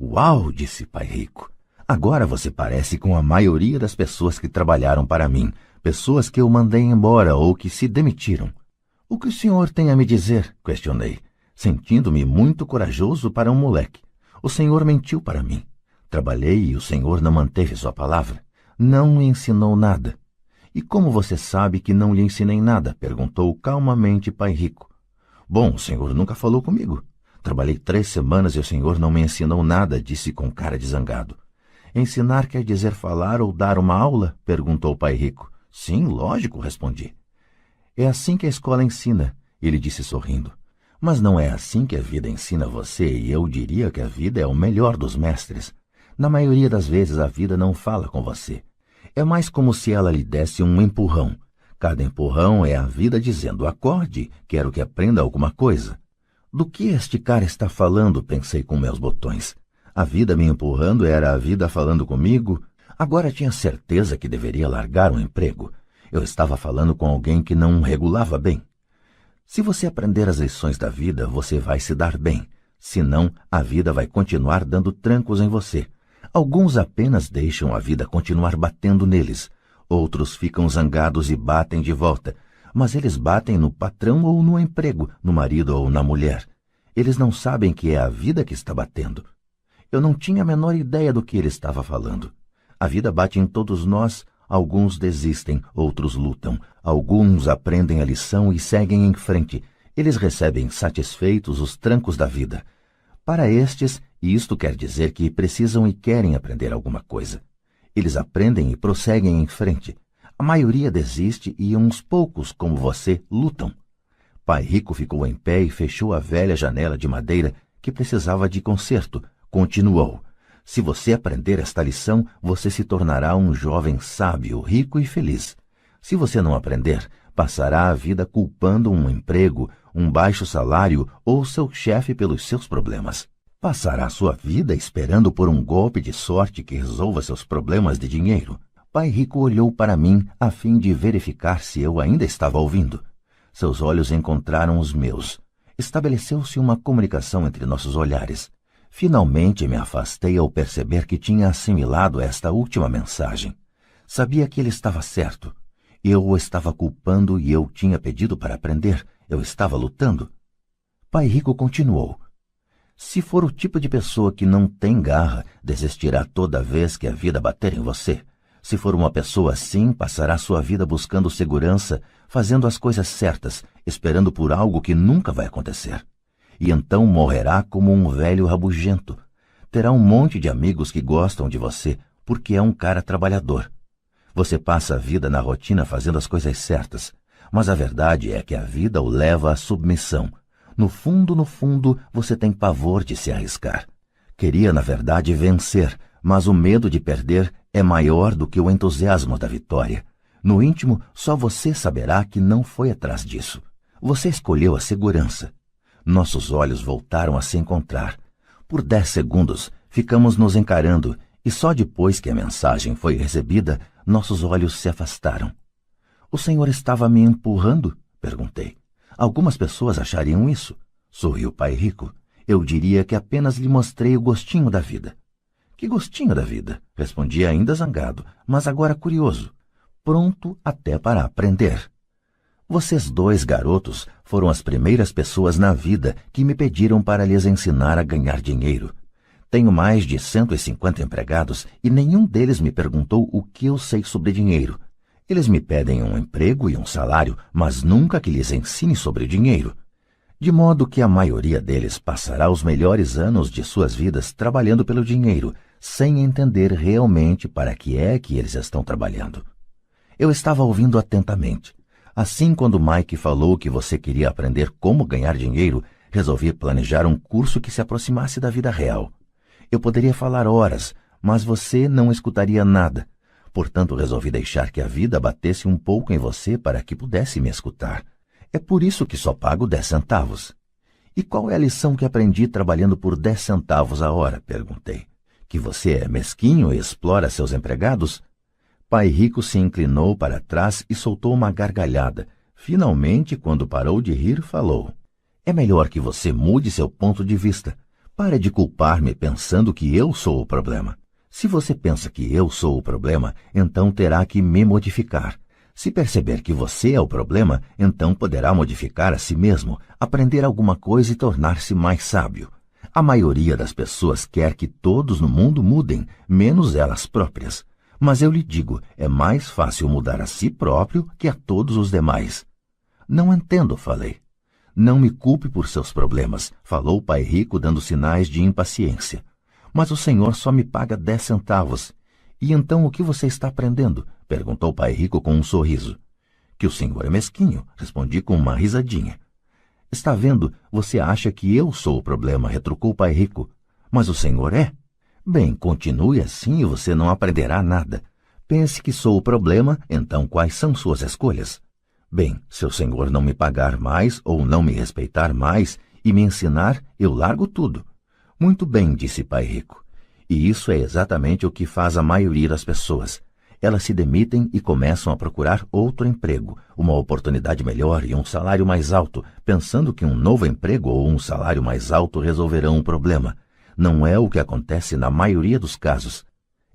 Uau, disse pai rico. Agora você parece com a maioria das pessoas que trabalharam para mim, pessoas que eu mandei embora ou que se demitiram. O que o senhor tem a me dizer? Questionei, sentindo-me muito corajoso para um moleque. O senhor mentiu para mim. Trabalhei e o senhor não manteve sua palavra. Não me ensinou nada. E como você sabe que não lhe ensinei nada? Perguntou calmamente pai rico. Bom, o senhor nunca falou comigo. Trabalhei 3 semanas e o senhor não me ensinou nada, disse com cara de zangado. Ensinar quer dizer falar ou dar uma aula? Perguntou o pai rico. Sim, lógico, respondi. É assim que a escola ensina, ele disse sorrindo. Mas não é assim que a vida ensina você, e eu diria que a vida é o melhor dos mestres. Na maioria das vezes a vida não fala com você. É mais como se ela lhe desse um empurrão. Cada empurrão é a vida dizendo, acorde, quero que aprenda alguma coisa. Do que este cara está falando, pensei com meus botões. A vida me empurrando era a vida falando comigo. Agora tinha certeza que deveria largar o emprego. Eu estava falando com alguém que não regulava bem. Se você aprender as lições da vida, você vai se dar bem. Senão, a vida vai continuar dando trancos em você. Alguns apenas deixam a vida continuar batendo neles. Outros ficam zangados e batem de volta. mas eles batem no patrão ou no emprego, no marido ou na mulher. Eles não sabem que é a vida que está batendo. Eu não tinha a menor ideia do que ele estava falando. A vida bate em todos nós. Alguns desistem, outros lutam. Alguns aprendem a lição e seguem em frente. Eles recebem satisfeitos os trancos da vida. Para estes, isto quer dizer que precisam e querem aprender alguma coisa. Eles aprendem e prosseguem em frente. A maioria desiste e uns poucos, como você, lutam. Pai Rico ficou em pé e fechou a velha janela de madeira que precisava de conserto. Continuou. Se você aprender esta lição, você se tornará um jovem sábio, rico e feliz. Se você não aprender, passará a vida culpando um emprego, um baixo salário ou seu chefe pelos seus problemas. Passará sua vida esperando por um golpe de sorte que resolva seus problemas de dinheiro. Pai Rico olhou para mim a fim de verificar se eu ainda estava ouvindo. Seus olhos encontraram os meus. Estabeleceu-se uma comunicação entre nossos olhares. Finalmente me afastei ao perceber que tinha assimilado esta última mensagem. Sabia que ele estava certo. Eu o estava culpando e eu tinha pedido para aprender. Eu estava lutando. Pai Rico continuou. Se for o tipo de pessoa que não tem garra, desistirá toda vez que a vida bater em você. Se for uma pessoa assim, passará sua vida buscando segurança, fazendo as coisas certas, esperando por algo que nunca vai acontecer. E então morrerá como um velho rabugento. Terá um monte de amigos que gostam de você, porque é um cara trabalhador. Você passa a vida na rotina fazendo as coisas certas, mas a verdade é que a vida o leva à submissão. No fundo, você tem pavor de se arriscar. Queria, na verdade, vencer, mas o medo de perder é maior do que o entusiasmo da vitória. No íntimo, só você saberá que não foi atrás disso. Você escolheu a segurança. Nossos olhos voltaram a se encontrar. Por 10 segundos, ficamos nos encarando, e só depois que a mensagem foi recebida, nossos olhos se afastaram. O senhor estava me empurrando? Perguntei. Algumas pessoas achariam isso. Sorriu Pai Rico. Eu diria que apenas lhe mostrei o gostinho da vida. Que gostinho da vida? Respondi ainda zangado, mas agora curioso. Pronto até para aprender. Vocês dois garotos foram as primeiras pessoas na vida que me pediram para lhes ensinar a ganhar dinheiro. Tenho mais de 150 empregados e nenhum deles me perguntou o que eu sei sobre dinheiro. Eles me pedem um emprego e um salário, mas nunca que lhes ensine sobre dinheiro. De modo que a maioria deles passará os melhores anos de suas vidas trabalhando pelo dinheiro, sem entender realmente para que é que eles estão trabalhando. Eu estava ouvindo atentamente. Assim, quando Mike falou que você queria aprender como ganhar dinheiro, resolvi planejar um curso que se aproximasse da vida real. Eu poderia falar horas, mas você não escutaria nada. Portanto, resolvi deixar que a vida batesse um pouco em você para que pudesse me escutar. É por isso que só pago 10 centavos. E qual é a lição que aprendi trabalhando por 10 centavos a hora? Perguntei. Que você é mesquinho e explora seus empregados? Pai Rico se inclinou para trás e soltou uma gargalhada. Finalmente, quando parou de rir, falou. É melhor que você mude seu ponto de vista. Pare de culpar-me pensando que eu sou o problema. Se você pensa que eu sou o problema, então terá que me modificar. Se perceber que você é o problema, então poderá modificar a si mesmo, aprender alguma coisa e tornar-se mais sábio. A maioria das pessoas quer que todos no mundo mudem, menos elas próprias. Mas eu lhe digo, é mais fácil mudar a si próprio que a todos os demais. Não entendo, falei. Não me culpe por seus problemas, falou o Pai Rico dando sinais de impaciência. Mas o senhor só me paga 10 centavos. E então o que você está aprendendo? Perguntou o Pai Rico com um sorriso. Que o senhor é mesquinho, respondi com uma risadinha. Está vendo, você acha que eu sou o problema, retrucou o Pai Rico. Mas o senhor é? Bem, continue assim e você não aprenderá nada. Pense que sou o problema, então quais são suas escolhas? Bem, se o senhor não me pagar mais ou não me respeitar mais e me ensinar, eu largo tudo. Muito bem, disse Pai Rico. E isso é exatamente o que faz a maioria das pessoas. Elas se demitem e começam a procurar outro emprego, uma oportunidade melhor e um salário mais alto, pensando que um novo emprego ou um salário mais alto resolverão o problema. Não é o que acontece na maioria dos casos.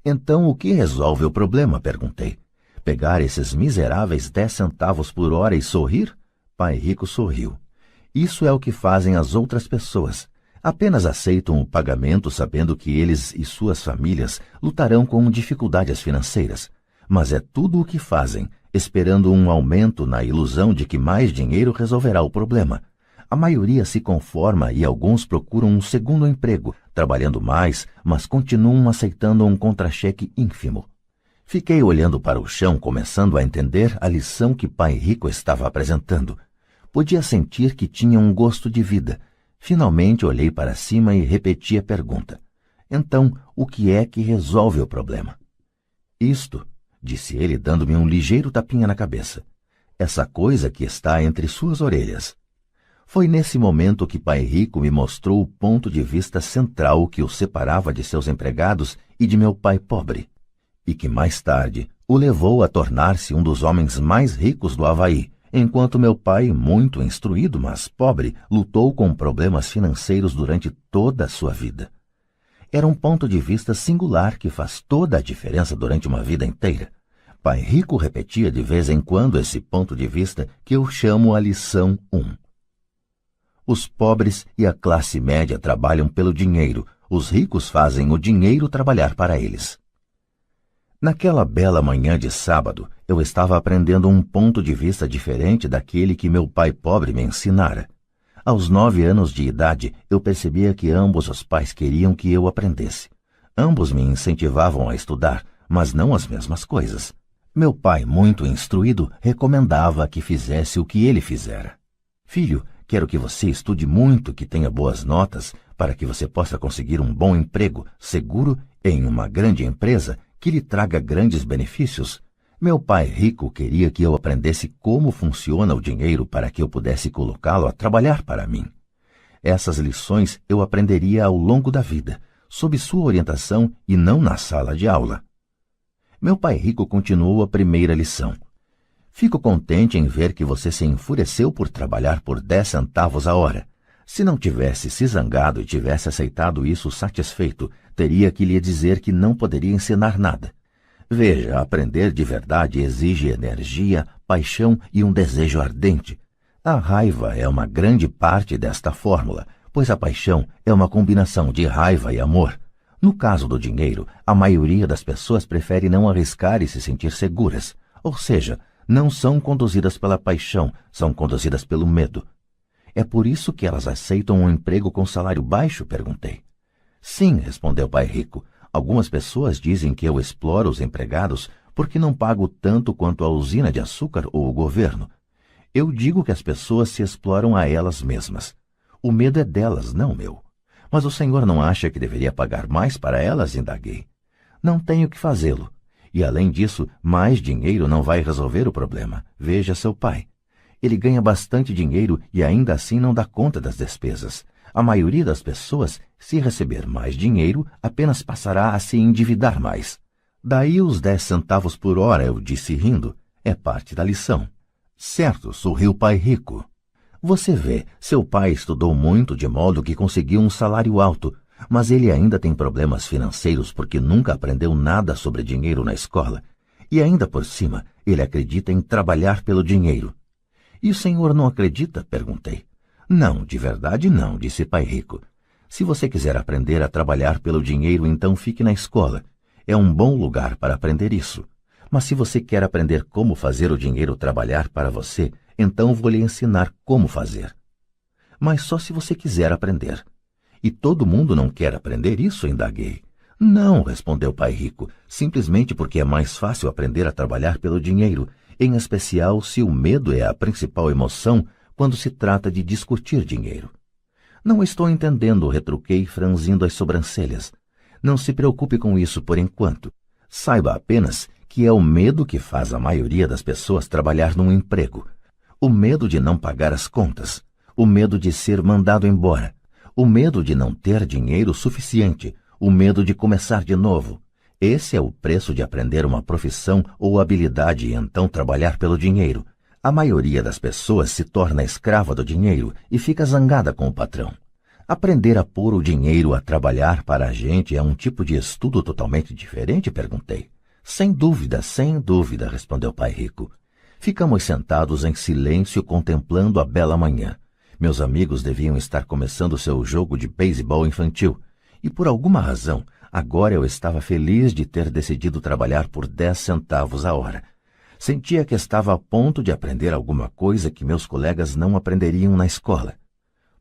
Então, o que resolve o problema? Perguntei. Pegar esses miseráveis 10 centavos por hora e sorrir? Pai Rico sorriu. Isso é o que fazem as outras pessoas. Apenas aceitam o pagamento sabendo que eles e suas famílias lutarão com dificuldades financeiras. Mas é tudo o que fazem, esperando um aumento na ilusão de que mais dinheiro resolverá o problema. A maioria se conforma e alguns procuram um segundo emprego, trabalhando mais, mas continuam aceitando um contra-cheque ínfimo. Fiquei olhando para o chão, começando a entender a lição que Pai Rico estava apresentando. Podia sentir que tinha um gosto de vida. Finalmente olhei para cima e repeti a pergunta. Então, o que é que resolve o problema? Isto, disse ele, dando-me um ligeiro tapinha na cabeça. Essa coisa que está entre suas orelhas. Foi nesse momento que Pai Rico me mostrou o ponto de vista central que o separava de seus empregados e de meu pai pobre, e que mais tarde o levou a tornar-se um dos homens mais ricos do Havaí, enquanto meu pai, muito instruído, mas pobre, lutou com problemas financeiros durante toda a sua vida. Era um ponto de vista singular que faz toda a diferença durante uma vida inteira. Pai Rico repetia de vez em quando esse ponto de vista que eu chamo a lição 1. Os pobres e a classe média trabalham pelo dinheiro, os ricos fazem o dinheiro trabalhar para eles. Naquela bela manhã de sábado, eu estava aprendendo um ponto de vista diferente daquele que meu pai pobre me ensinara. Aos 9 anos de idade, eu percebia que ambos os pais queriam que eu aprendesse. Ambos me incentivavam a estudar, mas não as mesmas coisas. Meu pai, muito instruído, recomendava que fizesse o que ele fizera. Filho, quero que você estude muito, que tenha boas notas, para que você possa conseguir um bom emprego, seguro, em uma grande empresa, que lhe traga grandes benefícios. Meu pai rico queria que eu aprendesse como funciona o dinheiro para que eu pudesse colocá-lo a trabalhar para mim. Essas lições eu aprenderia ao longo da vida, sob sua orientação e não na sala de aula. Meu pai rico continuou a primeira lição. Fico contente em ver que você se enfureceu por trabalhar por 10 centavos a hora. Se não tivesse se zangado e tivesse aceitado isso satisfeito, teria que lhe dizer que não poderia ensinar nada. Veja, aprender de verdade exige energia, paixão e um desejo ardente. A raiva é uma grande parte desta fórmula, pois a paixão é uma combinação de raiva e amor. No caso do dinheiro, a maioria das pessoas prefere não arriscar e se sentir seguras, ou seja, não são conduzidas pela paixão, são conduzidas pelo medo. É por isso que elas aceitam um emprego com salário baixo? Perguntei. Sim, respondeu Pai Rico. Algumas pessoas dizem que eu exploro os empregados porque não pago tanto quanto a usina de açúcar ou o governo. Eu digo que as pessoas se exploram a elas mesmas. O medo é delas, não meu. Mas o senhor não acha que deveria pagar mais para elas? Indaguei. Não tenho que fazê-lo. E, além disso, mais dinheiro não vai resolver o problema. Veja seu pai. Ele ganha bastante dinheiro e ainda assim não dá conta das despesas. A maioria das pessoas, se receber mais dinheiro, apenas passará a se endividar mais. Daí os 10 centavos por hora, eu disse rindo. É parte da lição. Certo, sorriu Pai Rico. Você vê, seu pai estudou muito de modo que conseguiu um salário alto, mas ele ainda tem problemas financeiros porque nunca aprendeu nada sobre dinheiro na escola. E ainda por cima, ele acredita em trabalhar pelo dinheiro. E o senhor não acredita? Perguntei. Não, de verdade não, disse Pai Rico. Se você quiser aprender a trabalhar pelo dinheiro, então fique na escola. É um bom lugar para aprender isso. Mas se você quer aprender como fazer o dinheiro trabalhar para você, então vou lhe ensinar como fazer. Mas só se você quiser aprender. E todo mundo não quer aprender isso? Indaguei. Não, respondeu Pai Rico, simplesmente porque é mais fácil aprender a trabalhar pelo dinheiro, em especial se o medo é a principal emoção quando se trata de discutir dinheiro. Não estou entendendo, retruquei, franzindo as sobrancelhas. Não se preocupe com isso por enquanto. Saiba apenas que é o medo que faz a maioria das pessoas trabalhar num emprego. O medo de não pagar as contas, o medo de ser mandado embora, o medo de não ter dinheiro suficiente, o medo de começar de novo. Esse é o preço de aprender uma profissão ou habilidade e então trabalhar pelo dinheiro. A maioria das pessoas se torna escrava do dinheiro e fica zangada com o patrão. Aprender a pôr o dinheiro a trabalhar para a gente é um tipo de estudo totalmente diferente? Perguntei. Sem dúvida, respondeu Pai Rico. Ficamos sentados em silêncio contemplando a bela manhã. Meus amigos deviam estar começando seu jogo de beisebol infantil, e por alguma razão, agora eu estava feliz de ter decidido trabalhar por 10 centavos a hora. Sentia que estava a ponto de aprender alguma coisa que meus colegas não aprenderiam na escola.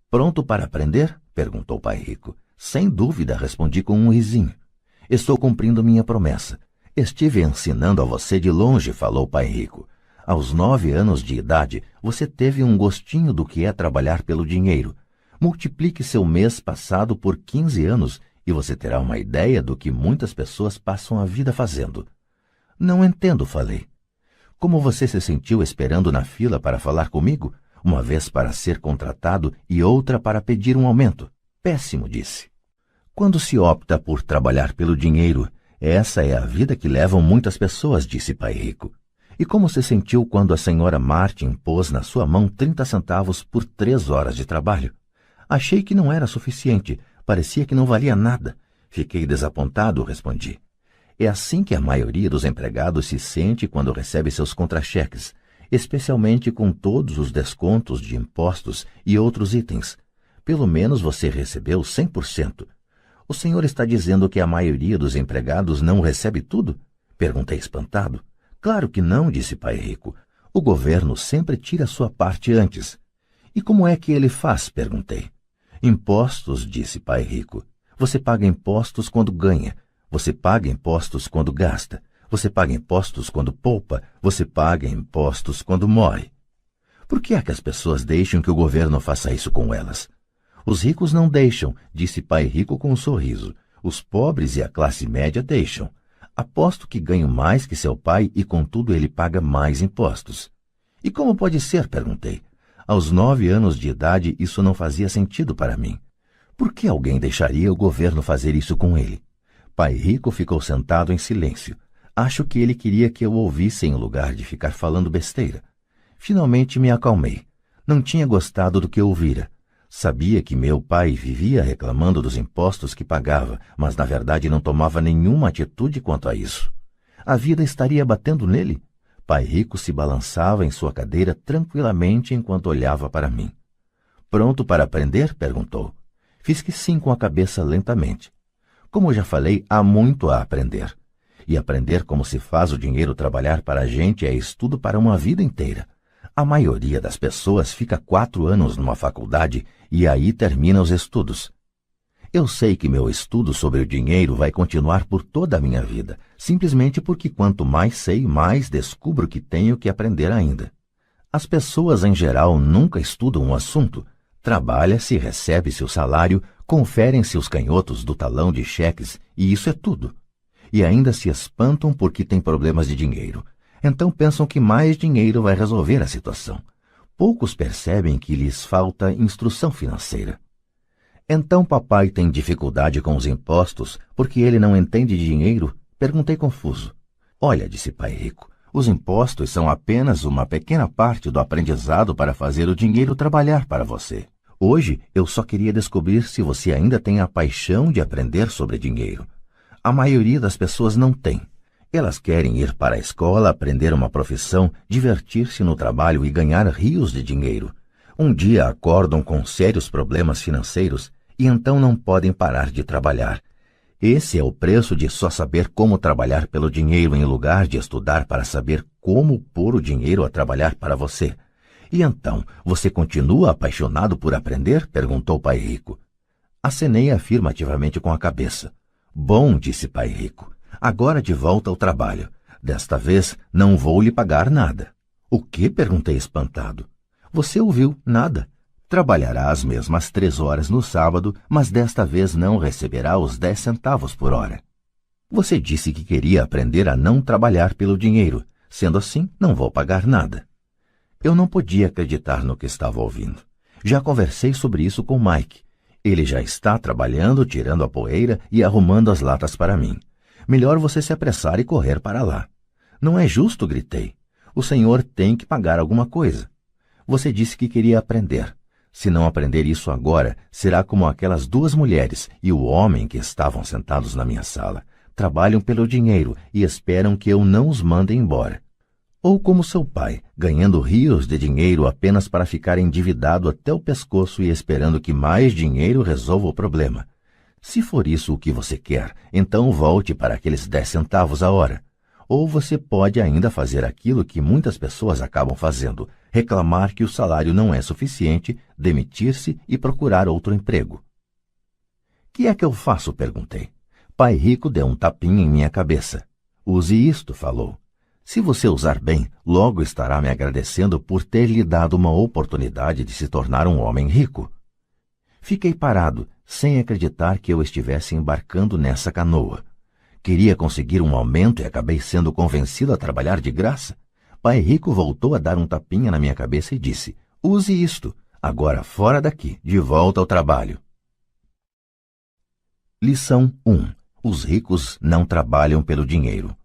Pronto para aprender? Perguntou Pai Rico. Sem dúvida, respondi com um risinho. Estou cumprindo minha promessa. Estive ensinando a você de longe, falou Pai Rico. Aos 9 anos de idade, você teve um gostinho do que é trabalhar pelo dinheiro. Multiplique seu mês passado por 15 anos e você terá uma ideia do que muitas pessoas passam a vida fazendo. Não entendo, falei. Como você se sentiu esperando na fila para falar comigo? Uma vez para ser contratado e outra para pedir um aumento. Péssimo, disse. Quando se opta por trabalhar pelo dinheiro, essa é a vida que levam muitas pessoas, disse Pai Rico. E como se sentiu quando a senhora Martin pôs na sua mão 30 centavos por 3 horas de trabalho? Achei que não era suficiente, parecia que não valia nada. Fiquei desapontado, respondi. É assim que a maioria dos empregados se sente quando recebe seus contra-cheques, especialmente com todos os descontos de impostos e outros itens. Pelo menos você recebeu 100%. O senhor está dizendo que a maioria dos empregados não recebe tudo? Perguntei espantado. Claro que não, disse Pai Rico. O governo sempre tira sua parte antes. E como é que ele faz? Perguntei. Impostos, disse Pai Rico. Você paga impostos quando ganha. Você paga impostos quando gasta. Você paga impostos quando poupa. Você paga impostos quando morre. Por que é que as pessoas deixam que o governo faça isso com elas? Os ricos não deixam, disse Pai Rico com um sorriso. Os pobres e a classe média deixam. Aposto que ganho mais que seu pai e, contudo, ele paga mais impostos. E como pode ser? Perguntei. Aos 9 anos de idade, isso não fazia sentido para mim. Por que alguém deixaria o governo fazer isso com ele? Pai Rico ficou sentado em silêncio. Acho que ele queria que eu ouvisse em lugar de ficar falando besteira. Finalmente me acalmei. Não tinha gostado do que ouvira. Sabia que meu pai vivia reclamando dos impostos que pagava, mas na verdade não tomava nenhuma atitude quanto a isso. A vida estaria batendo nele? Pai Rico se balançava em sua cadeira tranquilamente enquanto olhava para mim. Pronto para aprender? Perguntou. Fiz que sim com a cabeça lentamente. Como já falei, há muito a aprender. E aprender como se faz o dinheiro trabalhar para a gente é estudo para uma vida inteira. A maioria das pessoas fica 4 anos numa faculdade e aí termina os estudos. Eu sei que meu estudo sobre o dinheiro vai continuar por toda a minha vida, simplesmente porque quanto mais sei, mais descubro que tenho que aprender ainda. As pessoas em geral nunca estudam um assunto. Trabalha-se, recebe-se o salário, conferem-se os canhotos do talão de cheques e isso é tudo. E ainda se espantam porque têm problemas de dinheiro. Então pensam que mais dinheiro vai resolver a situação. Poucos percebem que lhes falta instrução financeira. Então papai tem dificuldade com os impostos porque ele não entende de dinheiro? Perguntei confuso. Olha, disse Pai Rico, os impostos são apenas uma pequena parte do aprendizado para fazer o dinheiro trabalhar para você. Hoje eu só queria descobrir se você ainda tem a paixão de aprender sobre dinheiro. A maioria das pessoas não tem. Elas querem ir para a escola, aprender uma profissão, divertir-se no trabalho e ganhar rios de dinheiro. Um dia acordam com sérios problemas financeiros e então não podem parar de trabalhar. Esse é o preço de só saber como trabalhar pelo dinheiro em lugar de estudar para saber como pôr o dinheiro a trabalhar para você. E então, você continua apaixonado por aprender? Perguntou Pai Rico. Acenei afirmativamente com a cabeça. Bom, disse Pai Rico. Agora de volta ao trabalho. Desta vez não vou lhe pagar nada. O que? Perguntei espantado. Você ouviu, nada. Trabalhará as mesmas 3 horas no sábado, mas desta vez não receberá os 10 centavos por hora. Você disse que queria aprender a não trabalhar pelo dinheiro. Sendo assim, não vou pagar nada. Eu não podia acreditar no que estava ouvindo. Já conversei sobre isso com Mike. Ele já está trabalhando, tirando a poeira e arrumando as latas para mim. Melhor você se apressar e correr para lá. Não é justo, gritei. O senhor tem que pagar alguma coisa. Você disse que queria aprender. Se não aprender isso agora, será como aquelas 2 mulheres e o homem que estavam sentados na minha sala. trabalham pelo dinheiro e esperam que eu não os mande embora. Ou como seu pai, ganhando rios de dinheiro apenas para ficar endividado até o pescoço e esperando que mais dinheiro resolva o problema. Se for isso o que você quer, então volte para aqueles 10 centavos a hora. Ou você pode ainda fazer aquilo que muitas pessoas acabam fazendo, reclamar que o salário não é suficiente, demitir-se e procurar outro emprego. Que é que eu faço? Perguntei. Pai Rico deu um tapinha em minha cabeça. Use isto, falou. Se você usar bem, logo estará me agradecendo por ter lhe dado uma oportunidade de se tornar um homem rico. Fiquei parado, sem acreditar que eu estivesse embarcando nessa canoa. Queria conseguir um aumento e acabei sendo convencido a trabalhar de graça. Pai Rico voltou a dar um tapinha na minha cabeça e disse, use isto, agora fora daqui, de volta ao trabalho. Lição 1. Os ricos não trabalham pelo dinheiro.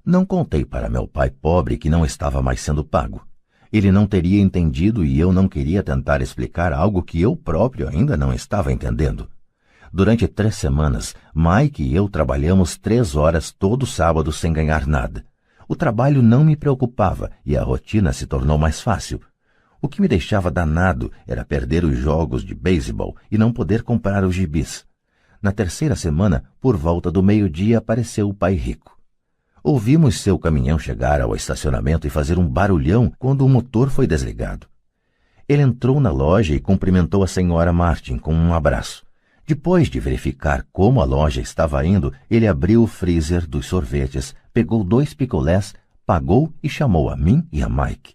Não contei para meu pai pobre que não estava mais sendo pago. Ele não teria entendido e eu não queria tentar explicar algo que eu próprio ainda não estava entendendo. Durante 3 semanas, Mike e eu trabalhamos 3 horas todo sábado sem ganhar nada. O trabalho não me preocupava e a rotina se tornou mais fácil. O que me deixava danado era perder os jogos de beisebol e não poder comprar os gibis. Na 3ª semana, por volta do meio-dia, apareceu o Pai Rico. Ouvimos seu caminhão chegar ao estacionamento e fazer um barulhão quando o motor foi desligado. Ele entrou na loja e cumprimentou a senhora Martin com um abraço. Depois de verificar como a loja estava indo, ele abriu o freezer dos sorvetes, pegou 2 picolés, pagou e chamou a mim e a Mike.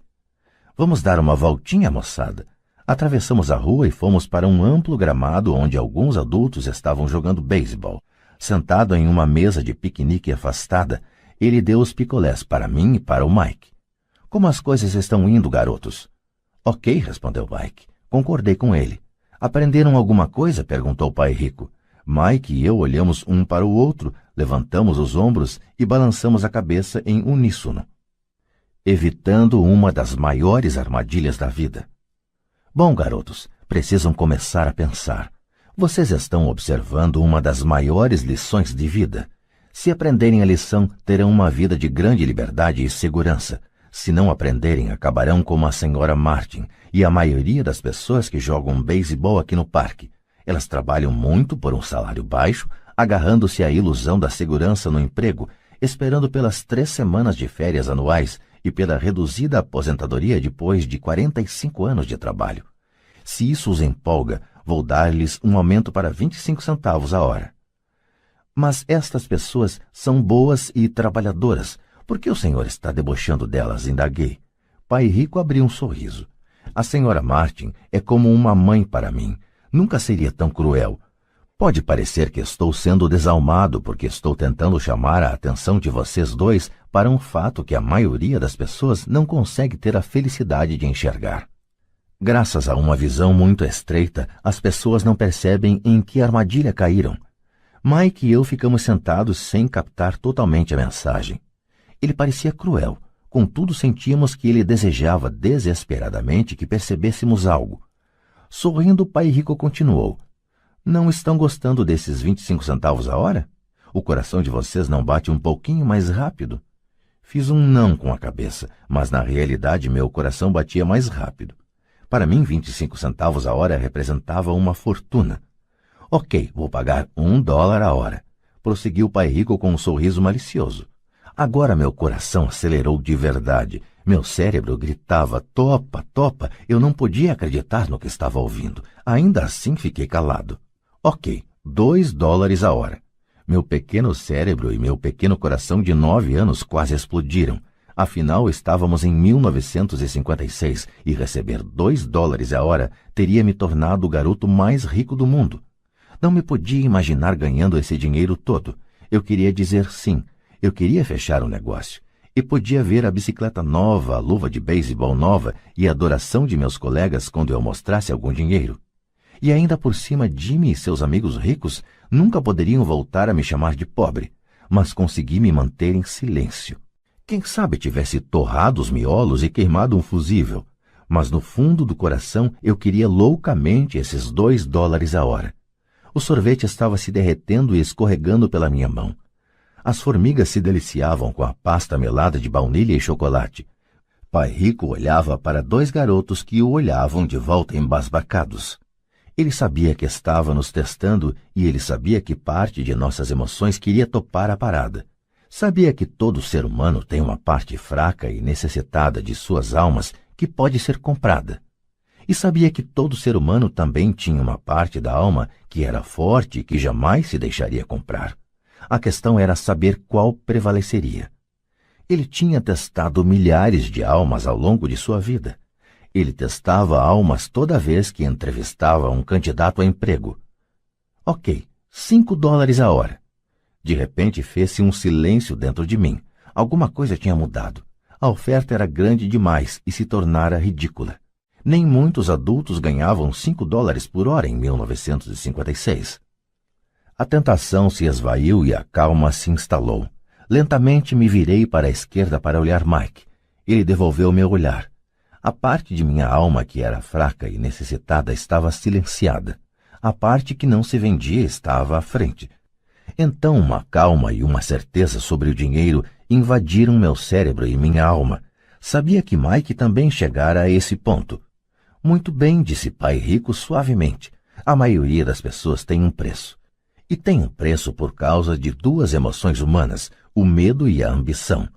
Vamos dar uma voltinha, moçada. Atravessamos a rua e fomos para um amplo gramado onde alguns adultos estavam jogando beisebol. Sentado em uma mesa de piquenique afastada, ele deu os picolés para mim e para o Mike. Como as coisas estão indo, garotos? Ok, respondeu Mike. Concordei com ele. Aprenderam alguma coisa? Perguntou o Pai Rico. Mike e eu olhamos um para o outro, levantamos os ombros e balançamos a cabeça em uníssono, evitando uma das maiores armadilhas da vida. Bom, garotos, precisam começar a pensar. Vocês estão observando uma das maiores lições de vida. Se aprenderem a lição, terão uma vida de grande liberdade e segurança. Se não aprenderem, acabarão como a senhora Martin e a maioria das pessoas que jogam beisebol aqui no parque. Elas trabalham muito por um salário baixo, agarrando-se à ilusão da segurança no emprego, esperando pelas 3 semanas de férias anuais e pela reduzida aposentadoria depois de 45 anos de trabalho. Se isso os empolga, vou dar-lhes um aumento para 25 centavos a hora. Mas estas pessoas são boas e trabalhadoras. Por que o senhor está debochando delas? Indaguei. Pai Rico abriu um sorriso. A senhora Martin é como uma mãe para mim. Nunca seria tão cruel. Pode parecer que estou sendo desalmado porque estou tentando chamar a atenção de vocês dois para um fato que a maioria das pessoas não consegue ter a felicidade de enxergar. Graças a uma visão muito estreita, as pessoas não percebem em que armadilha caíram. Mike e eu ficamos sentados sem captar totalmente a mensagem. Ele parecia cruel, contudo sentíamos que ele desejava desesperadamente que percebêssemos algo. Sorrindo, o Pai Rico continuou. Não estão gostando desses 25 centavos a hora? O coração de vocês não bate um pouquinho mais rápido? Fiz um não com a cabeça, mas na realidade meu coração batia mais rápido. Para mim, 25 centavos a hora representava uma fortuna. Ok, vou pagar $1 a hora, prosseguiu o Pai Rico com um sorriso malicioso. Agora meu coração acelerou de verdade. Meu cérebro gritava, topa, topa. Eu não podia acreditar no que estava ouvindo. Ainda assim fiquei calado. Ok, $2 a hora. Meu pequeno cérebro e meu pequeno coração de 9 anos quase explodiram. Afinal, estávamos em 1956 e receber $2 a hora teria me tornado o garoto mais rico do mundo. Não me podia imaginar ganhando esse dinheiro todo. Eu queria dizer sim. Eu queria fechar um negócio. E podia ver a bicicleta nova, a luva de beisebol nova e a adoração de meus colegas quando eu mostrasse algum dinheiro. E ainda por cima, Jimmy e seus amigos ricos nunca poderiam voltar a me chamar de pobre, mas consegui me manter em silêncio. Quem sabe tivesse torrado os miolos e queimado um fusível, mas no fundo do coração eu queria loucamente esses $2 a hora. O sorvete estava se derretendo e escorregando pela minha mão. As formigas se deliciavam com a pasta melada de baunilha e chocolate. Pai Rico olhava para dois garotos que o olhavam de volta embasbacados. Ele sabia que estava nos testando e ele sabia que parte de nossas emoções queria topar a parada. Sabia que todo ser humano tem uma parte fraca e necessitada de suas almas que pode ser comprada. E sabia que todo ser humano também tinha uma parte da alma que era forte e que jamais se deixaria comprar. A questão era saber qual prevaleceria. Ele tinha testado milhares de almas ao longo de sua vida. Ele testava almas toda vez que entrevistava um candidato a emprego. Ok, $5 a hora. De repente fez-se um silêncio dentro de mim. Alguma coisa tinha mudado. A oferta era grande demais e se tornara ridícula. Nem muitos adultos ganhavam $5 por hora em 1956. A tentação se esvaiu e a calma se instalou. Lentamente me virei para a esquerda para olhar Mike. Ele devolveu meu olhar. A parte de minha alma que era fraca e necessitada estava silenciada. A parte que não se vendia estava à frente. Então uma calma e uma certeza sobre o dinheiro invadiram meu cérebro e minha alma. Sabia que Mike também chegara a esse ponto. Muito bem, disse Pai Rico suavemente. A maioria das pessoas tem um preço. E tem um preço por causa de duas emoções humanas, o medo e a ambição.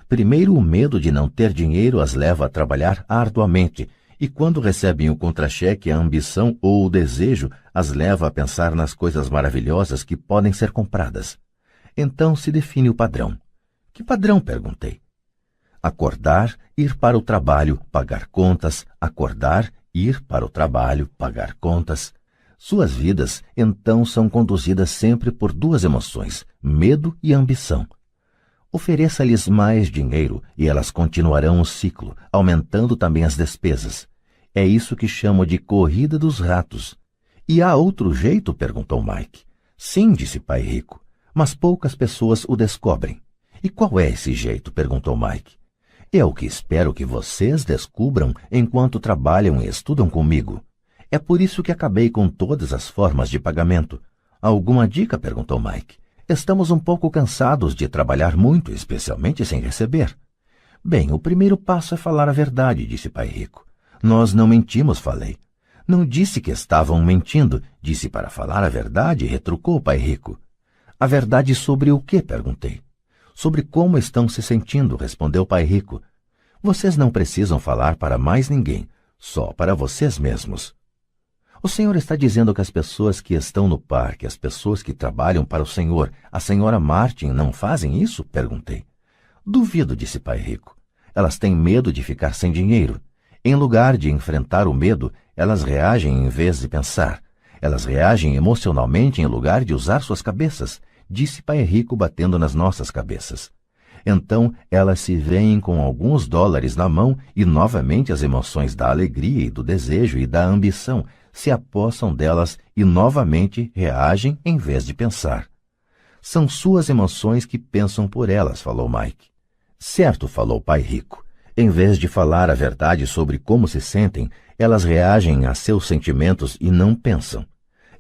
Primeiro, o medo de não ter dinheiro as leva a trabalhar arduamente, e quando recebem o contra-cheque, a ambição ou o desejo as leva a pensar nas coisas maravilhosas que podem ser compradas. Então se define o padrão. Que padrão? Perguntei. Acordar, ir para o trabalho, pagar contas, acordar, ir para o trabalho, pagar contas. Suas vidas, então, são conduzidas sempre por duas emoções, medo e ambição. Ofereça-lhes mais dinheiro e elas continuarão o ciclo, aumentando também as despesas. É isso que chamo de corrida dos ratos. E há outro jeito? Perguntou Mike. Sim, disse Pai Rico, mas poucas pessoas o descobrem. E qual é esse jeito? Perguntou Mike. É o que espero que vocês descubram enquanto trabalham e estudam comigo. É por isso que acabei com todas as formas de pagamento. Alguma dica? Perguntou Mike. Estamos um pouco cansados de trabalhar muito, especialmente sem receber. Bem, o primeiro passo é falar a verdade, disse Pai Rico. Nós não mentimos, falei. Não disse que estavam mentindo, disse para falar a verdade, retrucou Pai Rico. A verdade sobre o quê? Perguntei. Sobre como estão se sentindo, respondeu Pai Rico. Vocês não precisam falar para mais ninguém, só para vocês mesmos. O senhor está dizendo que as pessoas que estão no parque, as pessoas que trabalham para o senhor, a senhora Martin, não fazem isso? Perguntei. Duvido, disse Pai Rico. Elas têm medo de ficar sem dinheiro. Em lugar de enfrentar o medo, elas reagem em vez de pensar. Elas reagem emocionalmente em lugar de usar suas cabeças, disse Pai Rico batendo nas nossas cabeças. Então elas se veem com alguns dólares na mão e novamente as emoções da alegria e do desejo e da ambição se apossam delas e novamente reagem em vez de pensar. São suas emoções que pensam por elas, falou Mike. Certo, falou Pai Rico. Em vez de falar a verdade sobre como se sentem, elas reagem a seus sentimentos e não pensam.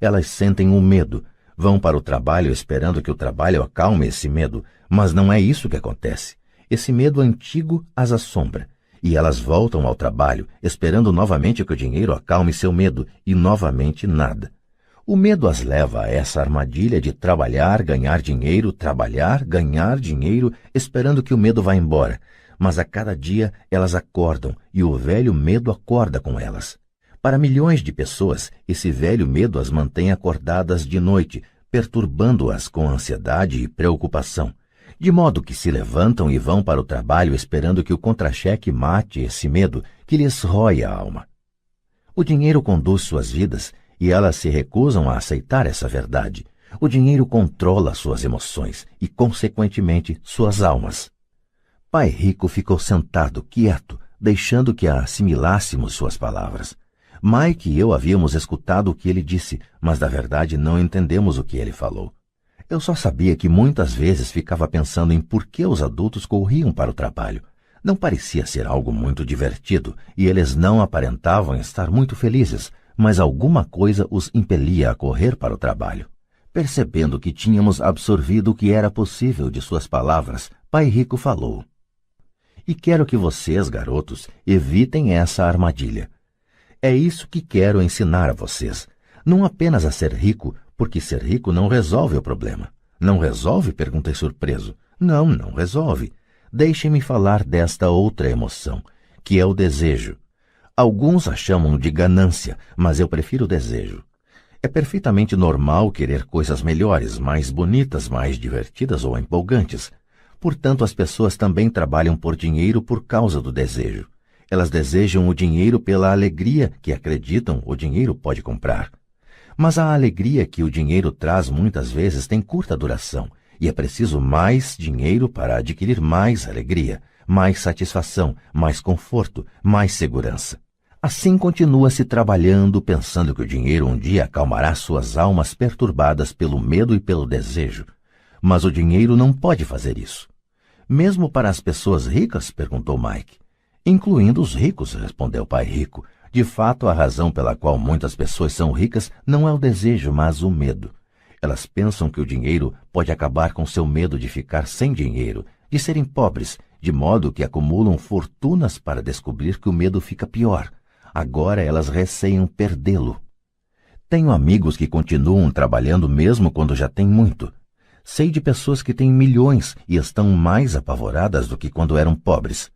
Elas sentem o medo, vão para o trabalho esperando que o trabalho acalme esse medo, mas não é isso que acontece. Esse medo antigo as assombra. E elas voltam ao trabalho, esperando novamente que o dinheiro acalme seu medo, e novamente nada. O medo as leva a essa armadilha de trabalhar, ganhar dinheiro, trabalhar, ganhar dinheiro, esperando que o medo vá embora. Mas a cada dia elas acordam, e o velho medo acorda com elas. Para milhões de pessoas, esse velho medo as mantém acordadas de noite, perturbando-as com ansiedade e preocupação. De modo que se levantam e vão para o trabalho esperando que o contra-cheque mate esse medo que lhes rói a alma. O dinheiro conduz suas vidas e elas se recusam a aceitar essa verdade. O dinheiro controla suas emoções e, consequentemente, suas almas. Pai Rico ficou sentado, quieto, deixando que assimilássemos suas palavras. Mike e eu havíamos escutado o que ele disse, mas da verdade não entendemos o que ele falou. Eu só sabia que muitas vezes ficava pensando em por que os adultos corriam para o trabalho. Não parecia ser algo muito divertido e eles não aparentavam estar muito felizes, mas alguma coisa os impelia a correr para o trabalho. Percebendo que tínhamos absorvido o que era possível de suas palavras, Pai Rico falou: "E quero que vocês, garotos, evitem essa armadilha. É isso que quero ensinar a vocês. Não apenas a ser rico, porque ser rico não resolve o problema." "Não resolve?" perguntei surpreso. Não, não resolve. Deixem-me falar desta outra emoção, que é o desejo. Alguns a chamam de ganância, mas eu prefiro desejo. É perfeitamente normal querer coisas melhores, mais bonitas, mais divertidas ou empolgantes. Portanto, as pessoas também trabalham por dinheiro por causa do desejo. Elas desejam o dinheiro pela alegria que acreditam o dinheiro pode comprar. Mas a alegria que o dinheiro traz muitas vezes tem curta duração, e é preciso mais dinheiro para adquirir mais alegria, mais satisfação, mais conforto, mais segurança. Assim continua-se trabalhando, pensando que o dinheiro um dia acalmará suas almas perturbadas pelo medo e pelo desejo. Mas o dinheiro não pode fazer isso. "Mesmo para as pessoas ricas?" perguntou Mike. "Incluindo os ricos", respondeu Pai Rico. "De fato, a razão pela qual muitas pessoas são ricas não é o desejo, mas o medo. Elas pensam que o dinheiro pode acabar com seu medo de ficar sem dinheiro, de serem pobres, de modo que acumulam fortunas para descobrir que o medo fica pior. Agora elas receiam perdê-lo. Tenho amigos que continuam trabalhando mesmo quando já têm muito. Sei de pessoas que têm milhões e estão mais apavoradas do que quando eram pobres.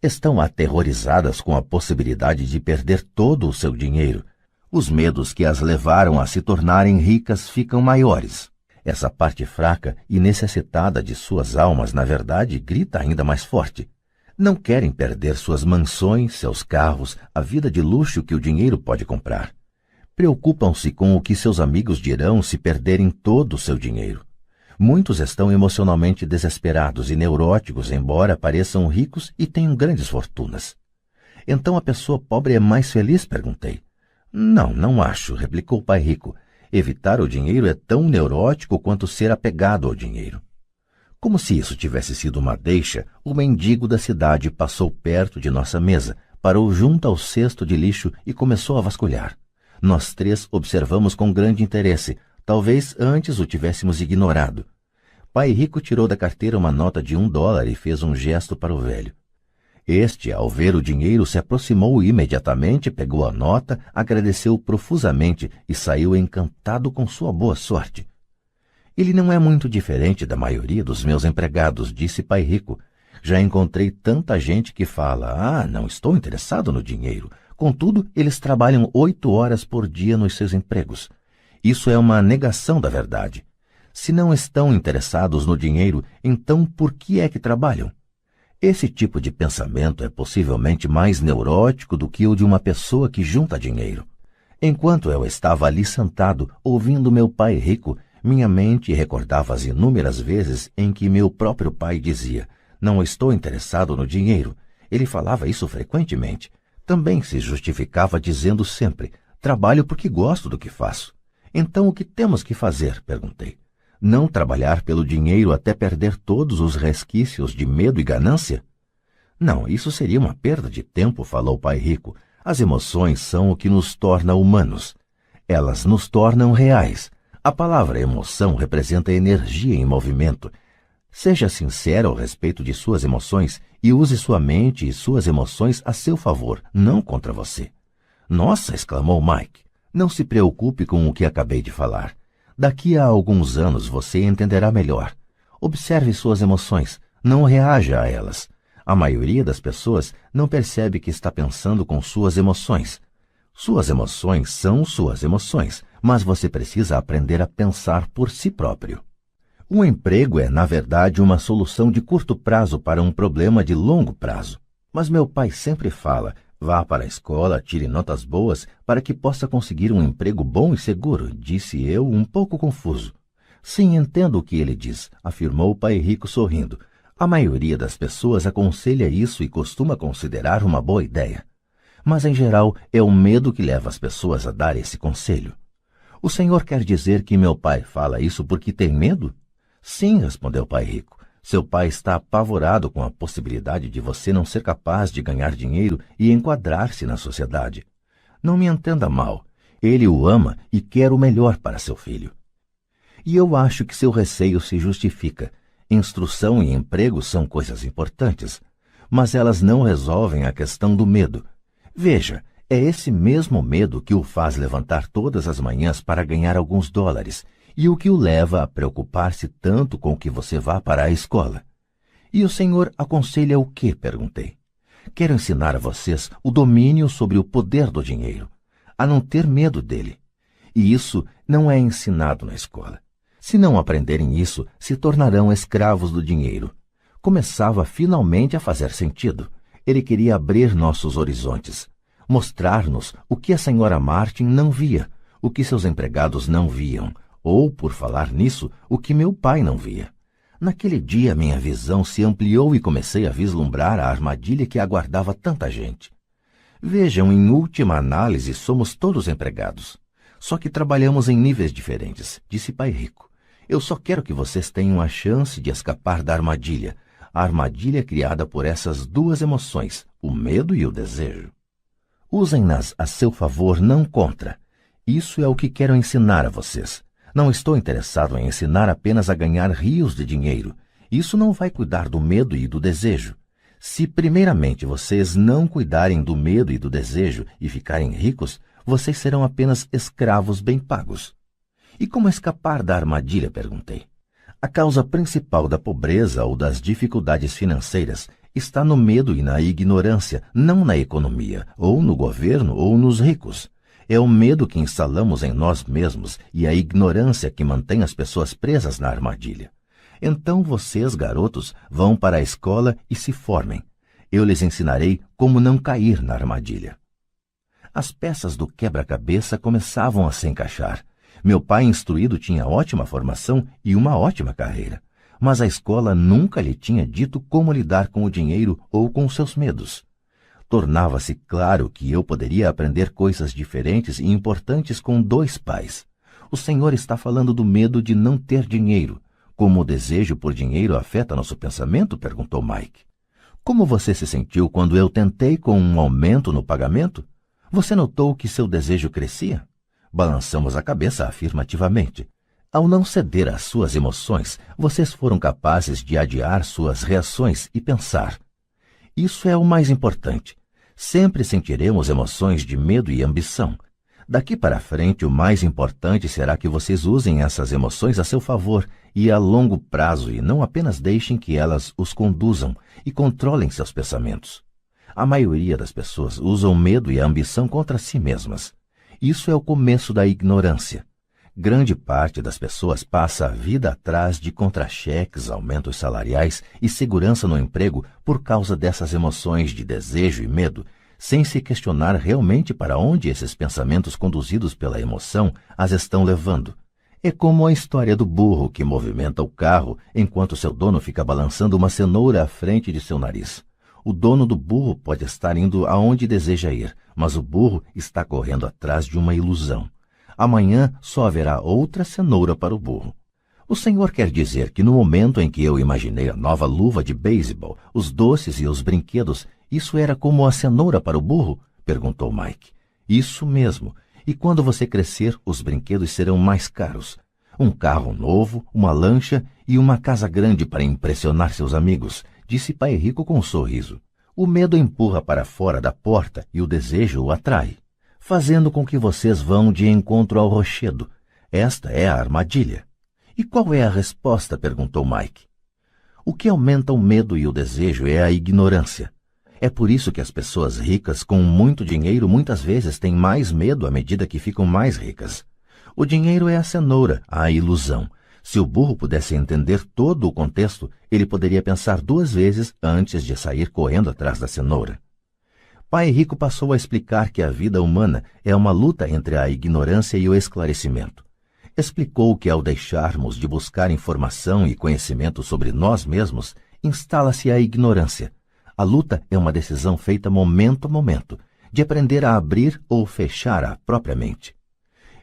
Estão aterrorizadas com a possibilidade de perder todo o seu dinheiro. Os medos que as levaram a se tornarem ricas ficam maiores. Essa parte fraca e necessitada de suas almas, na verdade, grita ainda mais forte. Não querem perder suas mansões, seus carros, a vida de luxo que o dinheiro pode comprar. Preocupam-se com o que seus amigos dirão se perderem todo o seu dinheiro. Muitos estão emocionalmente desesperados e neuróticos, embora pareçam ricos e tenham grandes fortunas. "Então a pessoa pobre é mais feliz?" perguntei. "Não, não acho", replicou o Pai Rico. "Evitar o dinheiro é tão neurótico quanto ser apegado ao dinheiro." Como se isso tivesse sido uma deixa, o mendigo da cidade passou perto de nossa mesa, parou junto ao cesto de lixo e começou a vasculhar. Nós três observamos com grande interesse. Talvez antes o tivéssemos ignorado. Pai Rico tirou da carteira uma nota de $1 e fez um gesto para o velho. Este, ao ver o dinheiro, se aproximou imediatamente, pegou a nota, agradeceu profusamente e saiu encantado com sua boa sorte. "Ele não é muito diferente da maioria dos meus empregados", disse Pai Rico. "Já encontrei tanta gente que fala: 'não estou interessado no dinheiro'. Contudo, eles trabalham 8 horas por dia nos seus empregos. Isso é uma negação da verdade. Se não estão interessados no dinheiro, então por que é que trabalham?" Esse tipo de pensamento é possivelmente mais neurótico do que o de uma pessoa que junta dinheiro. Enquanto eu estava ali sentado, ouvindo meu pai rico, minha mente recordava as inúmeras vezes em que meu próprio pai dizia: "Não estou interessado no dinheiro." Ele falava isso frequentemente. Também se justificava dizendo sempre: "Trabalho porque gosto do que faço." "Então o que temos que fazer?" perguntei. "Não trabalhar pelo dinheiro até perder todos os resquícios de medo e ganância?" "Não, isso seria uma perda de tempo", falou o Pai Rico. "As emoções são o que nos torna humanos. Elas nos tornam reais. A palavra emoção representa energia em movimento. Seja sincero ao respeito de suas emoções e use sua mente e suas emoções a seu favor, não contra você." "Nossa!" exclamou Mike. "Não se preocupe com o que acabei de falar. Daqui a alguns anos você entenderá melhor. Observe suas emoções, não reaja a elas. A maioria das pessoas não percebe que está pensando com suas emoções. Suas emoções são suas emoções, mas você precisa aprender a pensar por si próprio." Um emprego é, na verdade, uma solução de curto prazo para um problema de longo prazo. Mas meu pai sempre fala: "Vá para a escola, tire notas boas para que possa conseguir um emprego bom e seguro", disse eu, um pouco confuso. "Sim, entendo o que ele diz", afirmou o Pai Rico sorrindo. "A maioria das pessoas aconselha isso e costuma considerar uma boa ideia. Mas, em geral, é o medo que leva as pessoas a dar esse conselho." "O senhor quer dizer que meu pai fala isso porque tem medo?" "Sim", respondeu o Pai Rico. "Seu pai está apavorado com a possibilidade de você não ser capaz de ganhar dinheiro e enquadrar-se na sociedade. Não me entenda mal. Ele o ama e quer o melhor para seu filho. E eu acho que seu receio se justifica. Instrução e emprego são coisas importantes, mas elas não resolvem a questão do medo. Veja, é esse mesmo medo que o faz levantar todas as manhãs para ganhar alguns dólares e o que o leva a preocupar-se tanto com que você vá para a escola. E o senhor aconselha o quê? Perguntei. Quero ensinar a vocês o domínio sobre o poder do dinheiro, a não ter medo dele. E isso não é ensinado na escola. Se não aprenderem isso, se tornarão escravos do dinheiro. Começava finalmente a fazer sentido. Ele queria abrir nossos horizontes, mostrar-nos o que a senhora Martin não via, o que seus empregados não viam, ou, por falar nisso, o que meu pai não via. Naquele dia minha visão se ampliou e comecei a vislumbrar a armadilha que aguardava tanta gente. Vejam, em última análise, somos todos empregados. Só que trabalhamos em níveis diferentes, disse Pai Rico. Eu só quero que vocês tenham a chance de escapar da armadilha, a armadilha criada por essas duas emoções, o medo e o desejo. Usem-nas a seu favor, não contra. Isso é o que quero ensinar a vocês. Não estou interessado em ensinar apenas a ganhar rios de dinheiro. Isso não vai cuidar do medo e do desejo. Se primeiramente vocês não cuidarem do medo e do desejo e ficarem ricos, vocês serão apenas escravos bem pagos. E como escapar da armadilha? Perguntei. A causa principal da pobreza ou das dificuldades financeiras está no medo e na ignorância, não na economia, ou no governo, ou nos ricos. É o medo que instalamos em nós mesmos e a ignorância que mantém as pessoas presas na armadilha. Então vocês, garotos, vão para a escola e se formem. Eu lhes ensinarei como não cair na armadilha. As peças do quebra-cabeça começavam a se encaixar. Meu pai instruído tinha ótima formação e uma ótima carreira, mas a escola nunca lhe tinha dito como lidar com o dinheiro ou com seus medos. Tornava-se claro que eu poderia aprender coisas diferentes e importantes com dois pais. O senhor está falando do medo de não ter dinheiro. Como o desejo por dinheiro afeta nosso pensamento? Perguntou Mike. Como você se sentiu quando eu tentei com um aumento no pagamento? Você notou que seu desejo crescia? Balançamos a cabeça afirmativamente. Ao não ceder às suas emoções, vocês foram capazes de adiar suas reações e pensar. Isso é o mais importante. Sempre sentiremos emoções de medo e ambição. Daqui para frente, o mais importante será que vocês usem essas emoções a seu favor e a longo prazo e não apenas deixem que elas os conduzam e controlem seus pensamentos. A maioria das pessoas usa o medo e a ambição contra si mesmas. Isso é o começo da ignorância. Grande parte das pessoas passa a vida atrás de contra-cheques, aumentos salariais e segurança no emprego por causa dessas emoções de desejo e medo, sem se questionar realmente para onde esses pensamentos conduzidos pela emoção as estão levando. É como a história do burro que movimenta o carro enquanto seu dono fica balançando uma cenoura à frente de seu nariz. O dono do burro pode estar indo aonde deseja ir, mas o burro está correndo atrás de uma ilusão. Amanhã só haverá outra cenoura para o burro. O senhor quer dizer que no momento em que eu imaginei a nova luva de beisebol, os doces e os brinquedos, isso era como a cenoura para o burro? Perguntou Mike. Isso mesmo. E quando você crescer, os brinquedos serão mais caros. Um carro novo, uma lancha e uma casa grande para impressionar seus amigos, disse Pai Rico com um sorriso. O medo empurra para fora da porta e o desejo o atrai, fazendo com que vocês vão de encontro ao rochedo. Esta é a armadilha. E qual é a resposta? Perguntou Mike. O que aumenta o medo e o desejo é a ignorância. É por isso que as pessoas ricas com muito dinheiro muitas vezes têm mais medo à medida que ficam mais ricas. O dinheiro é a cenoura, a ilusão. Se o burro pudesse entender todo o contexto, ele poderia pensar duas vezes antes de sair correndo atrás da cenoura. Pai Rico passou a explicar que a vida humana é uma luta entre a ignorância e o esclarecimento. Explicou que ao deixarmos de buscar informação e conhecimento sobre nós mesmos, instala-se a ignorância. A luta é uma decisão feita momento a momento, de aprender a abrir ou fechar a própria mente.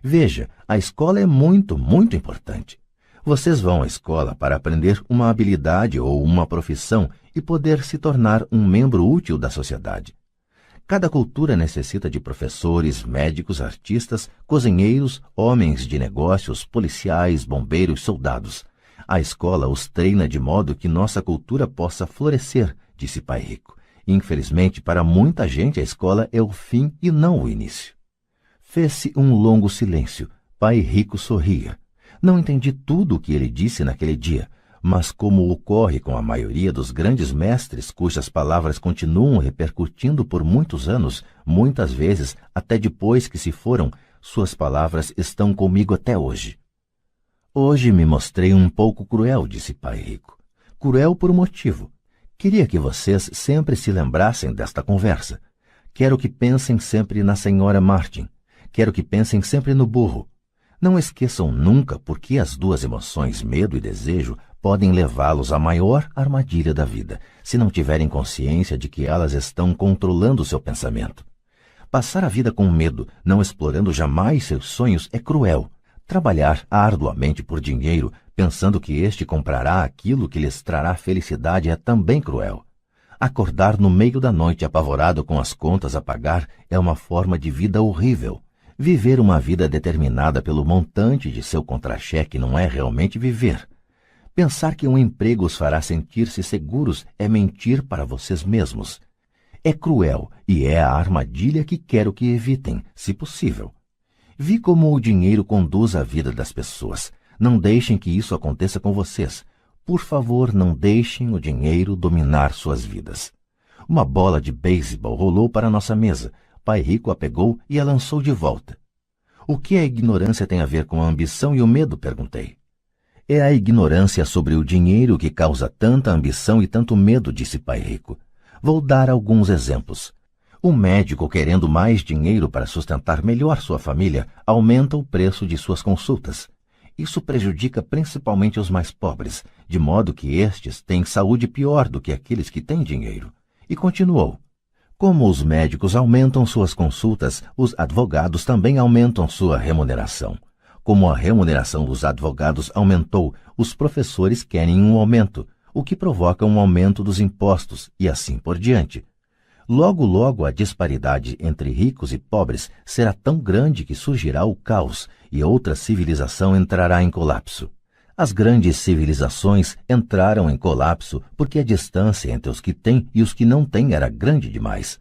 Veja, a escola é muito, muito importante. Vocês vão à escola para aprender uma habilidade ou uma profissão e poder se tornar um membro útil da sociedade. Cada cultura necessita de professores, médicos, artistas, cozinheiros, homens de negócios, policiais, bombeiros, soldados. A escola os treina de modo que nossa cultura possa florescer, disse Pai Rico. Infelizmente, para muita gente, a escola é o fim e não o início. Fez-se um longo silêncio. Pai Rico sorria. Não entendi tudo o que ele disse naquele dia, mas como ocorre com a maioria dos grandes mestres cujas palavras continuam repercutindo por muitos anos, muitas vezes, até depois que se foram, suas palavras estão comigo até hoje. Hoje me mostrei um pouco cruel, disse Pai Rico. Cruel por um motivo. Queria que vocês sempre se lembrassem desta conversa. Quero que pensem sempre na senhora Martin. Quero que pensem sempre no burro. Não esqueçam nunca porque as duas emoções, medo e desejo, podem levá-los à maior armadilha da vida, se não tiverem consciência de que elas estão controlando seu pensamento. Passar a vida com medo, não explorando jamais seus sonhos, é cruel. Trabalhar arduamente por dinheiro, pensando que este comprará aquilo que lhes trará felicidade, é também cruel. Acordar no meio da noite apavorado com as contas a pagar é uma forma de vida horrível. Viver uma vida determinada pelo montante de seu contra-cheque não é realmente viver. Pensar que um emprego os fará sentir-se seguros é mentir para vocês mesmos. É cruel e é a armadilha que quero que evitem, se possível. Vi como o dinheiro conduz a vida das pessoas. Não deixem que isso aconteça com vocês. Por favor, não deixem o dinheiro dominar suas vidas. Uma bola de beisebol rolou para nossa mesa. Pai Rico a pegou e a lançou de volta. O que a ignorância tem a ver com a ambição e o medo? Perguntei. É a ignorância sobre o dinheiro que causa tanta ambição e tanto medo, disse Pai Rico. Vou dar alguns exemplos. Um médico querendo mais dinheiro para sustentar melhor sua família aumenta o preço de suas consultas. Isso prejudica principalmente os mais pobres, de modo que estes têm saúde pior do que aqueles que têm dinheiro. E continuou. Como os médicos aumentam suas consultas, os advogados também aumentam sua remuneração. Como a remuneração dos advogados aumentou, os professores querem um aumento, o que provoca um aumento dos impostos e assim por diante. Logo, logo, a disparidade entre ricos e pobres será tão grande que surgirá o caos e outra civilização entrará em colapso. As grandes civilizações entraram em colapso porque a distância entre os que têm e os que não têm era grande demais.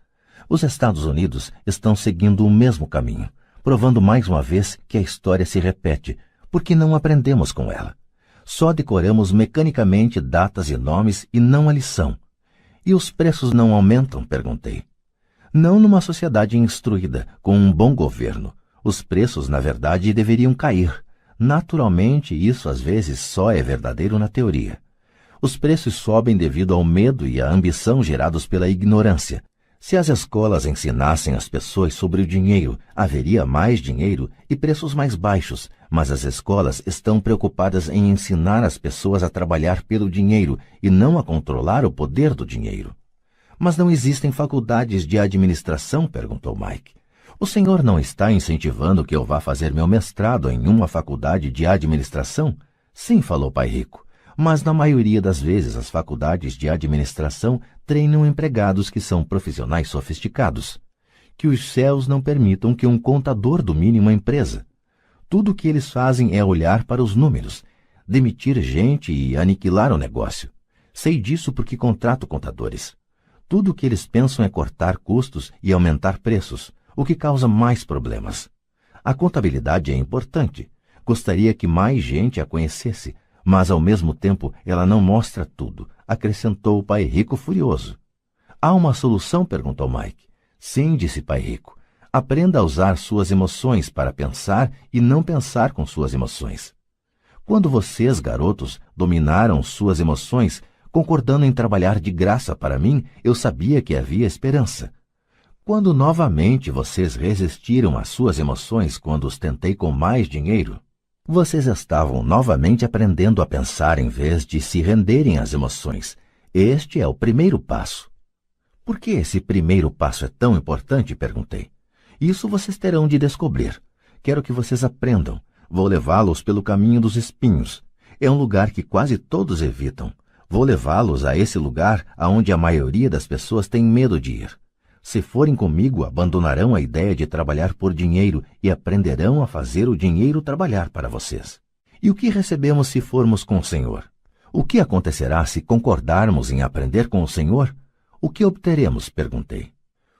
Os Estados Unidos estão seguindo o mesmo caminho, provando mais uma vez que a história se repete, porque não aprendemos com ela. Só decoramos mecanicamente datas e nomes e não a lição. E os preços não aumentam? Perguntei. Não numa sociedade instruída, com um bom governo. Os preços, na verdade, deveriam cair. Naturalmente, isso às vezes só é verdadeiro na teoria. Os preços sobem devido ao medo e à ambição gerados pela ignorância. Se as escolas ensinassem as pessoas sobre o dinheiro, haveria mais dinheiro e preços mais baixos, mas as escolas estão preocupadas em ensinar as pessoas a trabalhar pelo dinheiro e não a controlar o poder do dinheiro. Mas não existem faculdades de administração? Perguntou Mike. O senhor não está incentivando que eu vá fazer meu mestrado em uma faculdade de administração? Sim, falou Pai Rico. Mas na maioria das vezes as faculdades de administração treinam empregados que são profissionais sofisticados. Que os céus não permitam que um contador domine uma empresa. Tudo o que eles fazem é olhar para os números, demitir gente e aniquilar o negócio. Sei disso porque contrato contadores. Tudo o que eles pensam é cortar custos e aumentar preços, o que causa mais problemas. A contabilidade é importante. Gostaria que mais gente a conhecesse, mas ao mesmo tempo ela não mostra tudo, acrescentou o Pai Rico furioso. Há uma solução? Perguntou Mike. Sim, disse Pai Rico. Aprenda a usar suas emoções para pensar e não pensar com suas emoções. Quando vocês, garotos, dominaram suas emoções, concordando em trabalhar de graça para mim, eu sabia que havia esperança. Quando novamente vocês resistiram às suas emoções quando os tentei com mais dinheiro, vocês estavam novamente aprendendo a pensar em vez de se renderem às emoções. Este é o primeiro passo. Por que esse primeiro passo é tão importante? Perguntei. Isso vocês terão de descobrir. Quero que vocês aprendam. Vou levá-los pelo caminho dos espinhos. É um lugar que quase todos evitam. Vou levá-los a esse lugar aonde a maioria das pessoas tem medo de ir. Se forem comigo, abandonarão a ideia de trabalhar por dinheiro e aprenderão a fazer o dinheiro trabalhar para vocês. E o que recebemos se formos com o Senhor? O que acontecerá se concordarmos em aprender com o Senhor? O que obteremos? Perguntei.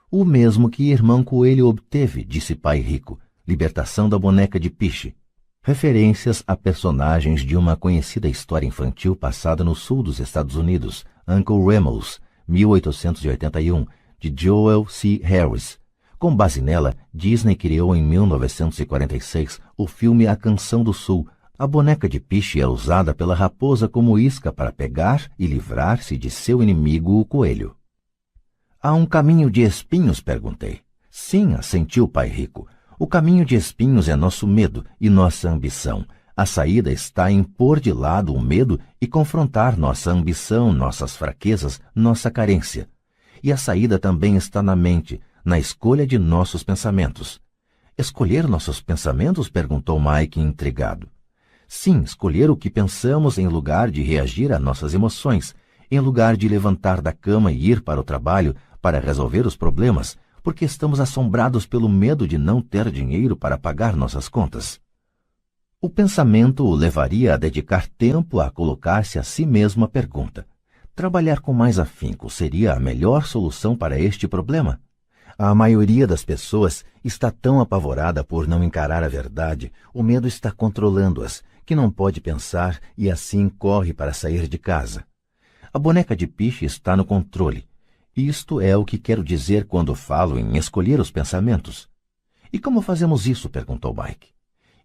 O mesmo que irmão Coelho obteve, disse Pai Rico, libertação da boneca de piche. Referências a personagens de uma conhecida história infantil passada no sul dos Estados Unidos, Uncle Remus, 1881, de Joel C. Harris. Com base nela, Disney criou em 1946 o filme A Canção do Sul. A boneca de piche é usada pela raposa como isca para pegar e livrar-se de seu inimigo, o coelho. Há um caminho de espinhos? Perguntei. Sim, assentiu Pai Rico. O caminho de espinhos é nosso medo e nossa ambição. A saída está em pôr de lado o medo e confrontar nossa ambição, nossas fraquezas, nossa carência. E a saída também está na mente, na escolha de nossos pensamentos. Escolher nossos pensamentos? Perguntou Mike intrigado. Sim, escolher o que pensamos em lugar de reagir a nossas emoções, em lugar de levantar da cama e ir para o trabalho para resolver os problemas, porque estamos assombrados pelo medo de não ter dinheiro para pagar nossas contas. O pensamento o levaria a dedicar tempo a colocar-se a si mesmo a pergunta: trabalhar com mais afinco seria a melhor solução para este problema? A maioria das pessoas está tão apavorada por não encarar a verdade, o medo está controlando-as, que não pode pensar e assim corre para sair de casa. A boneca de piche está no controle. Isto é o que quero dizer quando falo em escolher os pensamentos. E como fazemos isso? Perguntou Mike.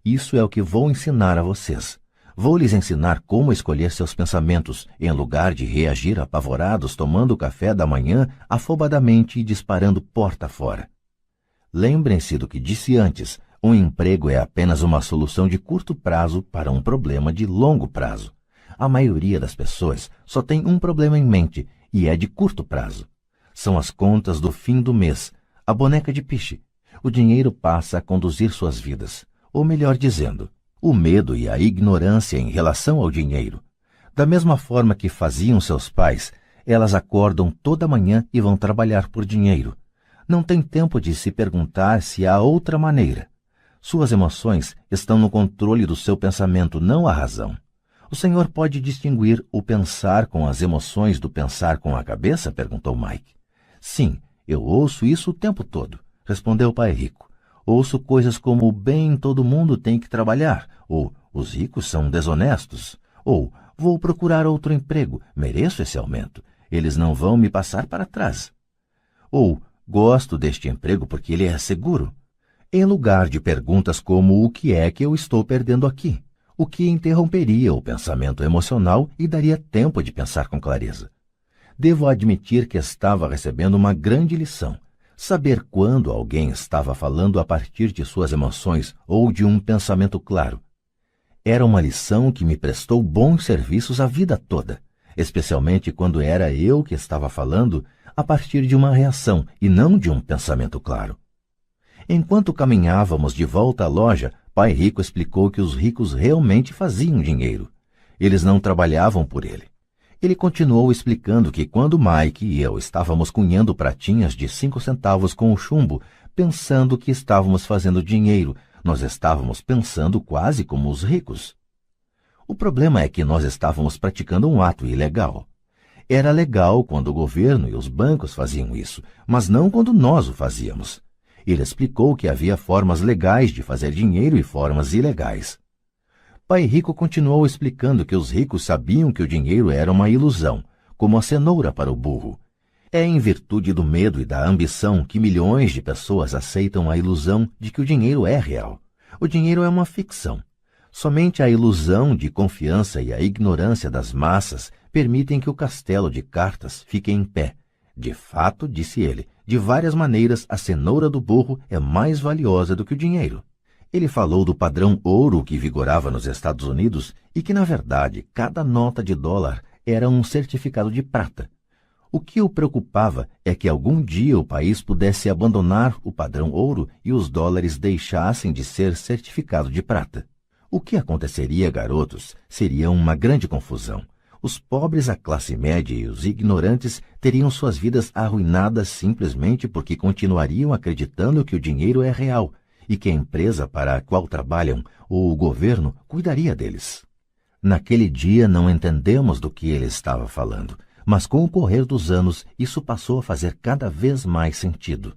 Isso é o que vou ensinar a vocês. Vou lhes ensinar como escolher seus pensamentos, em lugar de reagir apavorados tomando café da manhã afobadamente e disparando porta fora. Lembrem-se do que disse antes, um emprego é apenas uma solução de curto prazo para um problema de longo prazo. A maioria das pessoas só tem um problema em mente, e é de curto prazo. São as contas do fim do mês, a boneca de piche. O dinheiro passa a conduzir suas vidas, ou melhor dizendo, o medo e a ignorância em relação ao dinheiro. Da mesma forma que faziam seus pais, elas acordam toda manhã e vão trabalhar por dinheiro. Não tem tempo de se perguntar se há outra maneira. Suas emoções estão no controle do seu pensamento, não a razão. O Senhor pode distinguir o pensar com as emoções do pensar com a cabeça? Perguntou Mike. Sim, eu ouço isso o tempo todo, respondeu Pai Rico. Ouço coisas como bem, todo mundo tem que trabalhar, ou os ricos são desonestos, ou vou procurar outro emprego, mereço esse aumento, eles não vão me passar para trás. Ou gosto deste emprego porque ele é seguro. Em lugar de perguntas como o que é que eu estou perdendo aqui, o que interromperia o pensamento emocional e daria tempo de pensar com clareza. Devo admitir que estava recebendo uma grande lição. Saber quando alguém estava falando a partir de suas emoções ou de um pensamento claro. Era uma lição que me prestou bons serviços a vida toda, especialmente quando era eu que estava falando a partir de uma reação e não de um pensamento claro. Enquanto caminhávamos de volta à loja, Pai Rico explicou que os ricos realmente faziam dinheiro. Eles não trabalhavam por ele. Ele continuou explicando que quando Mike e eu estávamos cunhando pratinhas de 5 centavos com o chumbo, pensando que estávamos fazendo dinheiro, nós estávamos pensando quase como os ricos. O problema é que nós estávamos praticando um ato ilegal. Era legal quando o governo e os bancos faziam isso, mas não quando nós o fazíamos. Ele explicou que havia formas legais de fazer dinheiro e formas ilegais. Pai Rico continuou explicando que os ricos sabiam que o dinheiro era uma ilusão, como a cenoura para o burro. É em virtude do medo e da ambição que milhões de pessoas aceitam a ilusão de que o dinheiro é real. O dinheiro é uma ficção. Somente a ilusão de confiança e a ignorância das massas permitem que o castelo de cartas fique em pé. De fato, disse ele, de várias maneiras a cenoura do burro é mais valiosa do que o dinheiro. Ele falou do padrão ouro que vigorava nos Estados Unidos e que, na verdade, cada nota de dólar era um certificado de prata. O que o preocupava é que algum dia o país pudesse abandonar o padrão ouro e os dólares deixassem de ser certificado de prata. O que aconteceria, garotos, seria uma grande confusão. Os pobres, a classe média e os ignorantes teriam suas vidas arruinadas simplesmente porque continuariam acreditando que o dinheiro é real e que a empresa para a qual trabalham ou o governo cuidaria deles. Naquele dia não entendemos do que ele estava falando, mas com o correr dos anos isso passou a fazer cada vez mais sentido.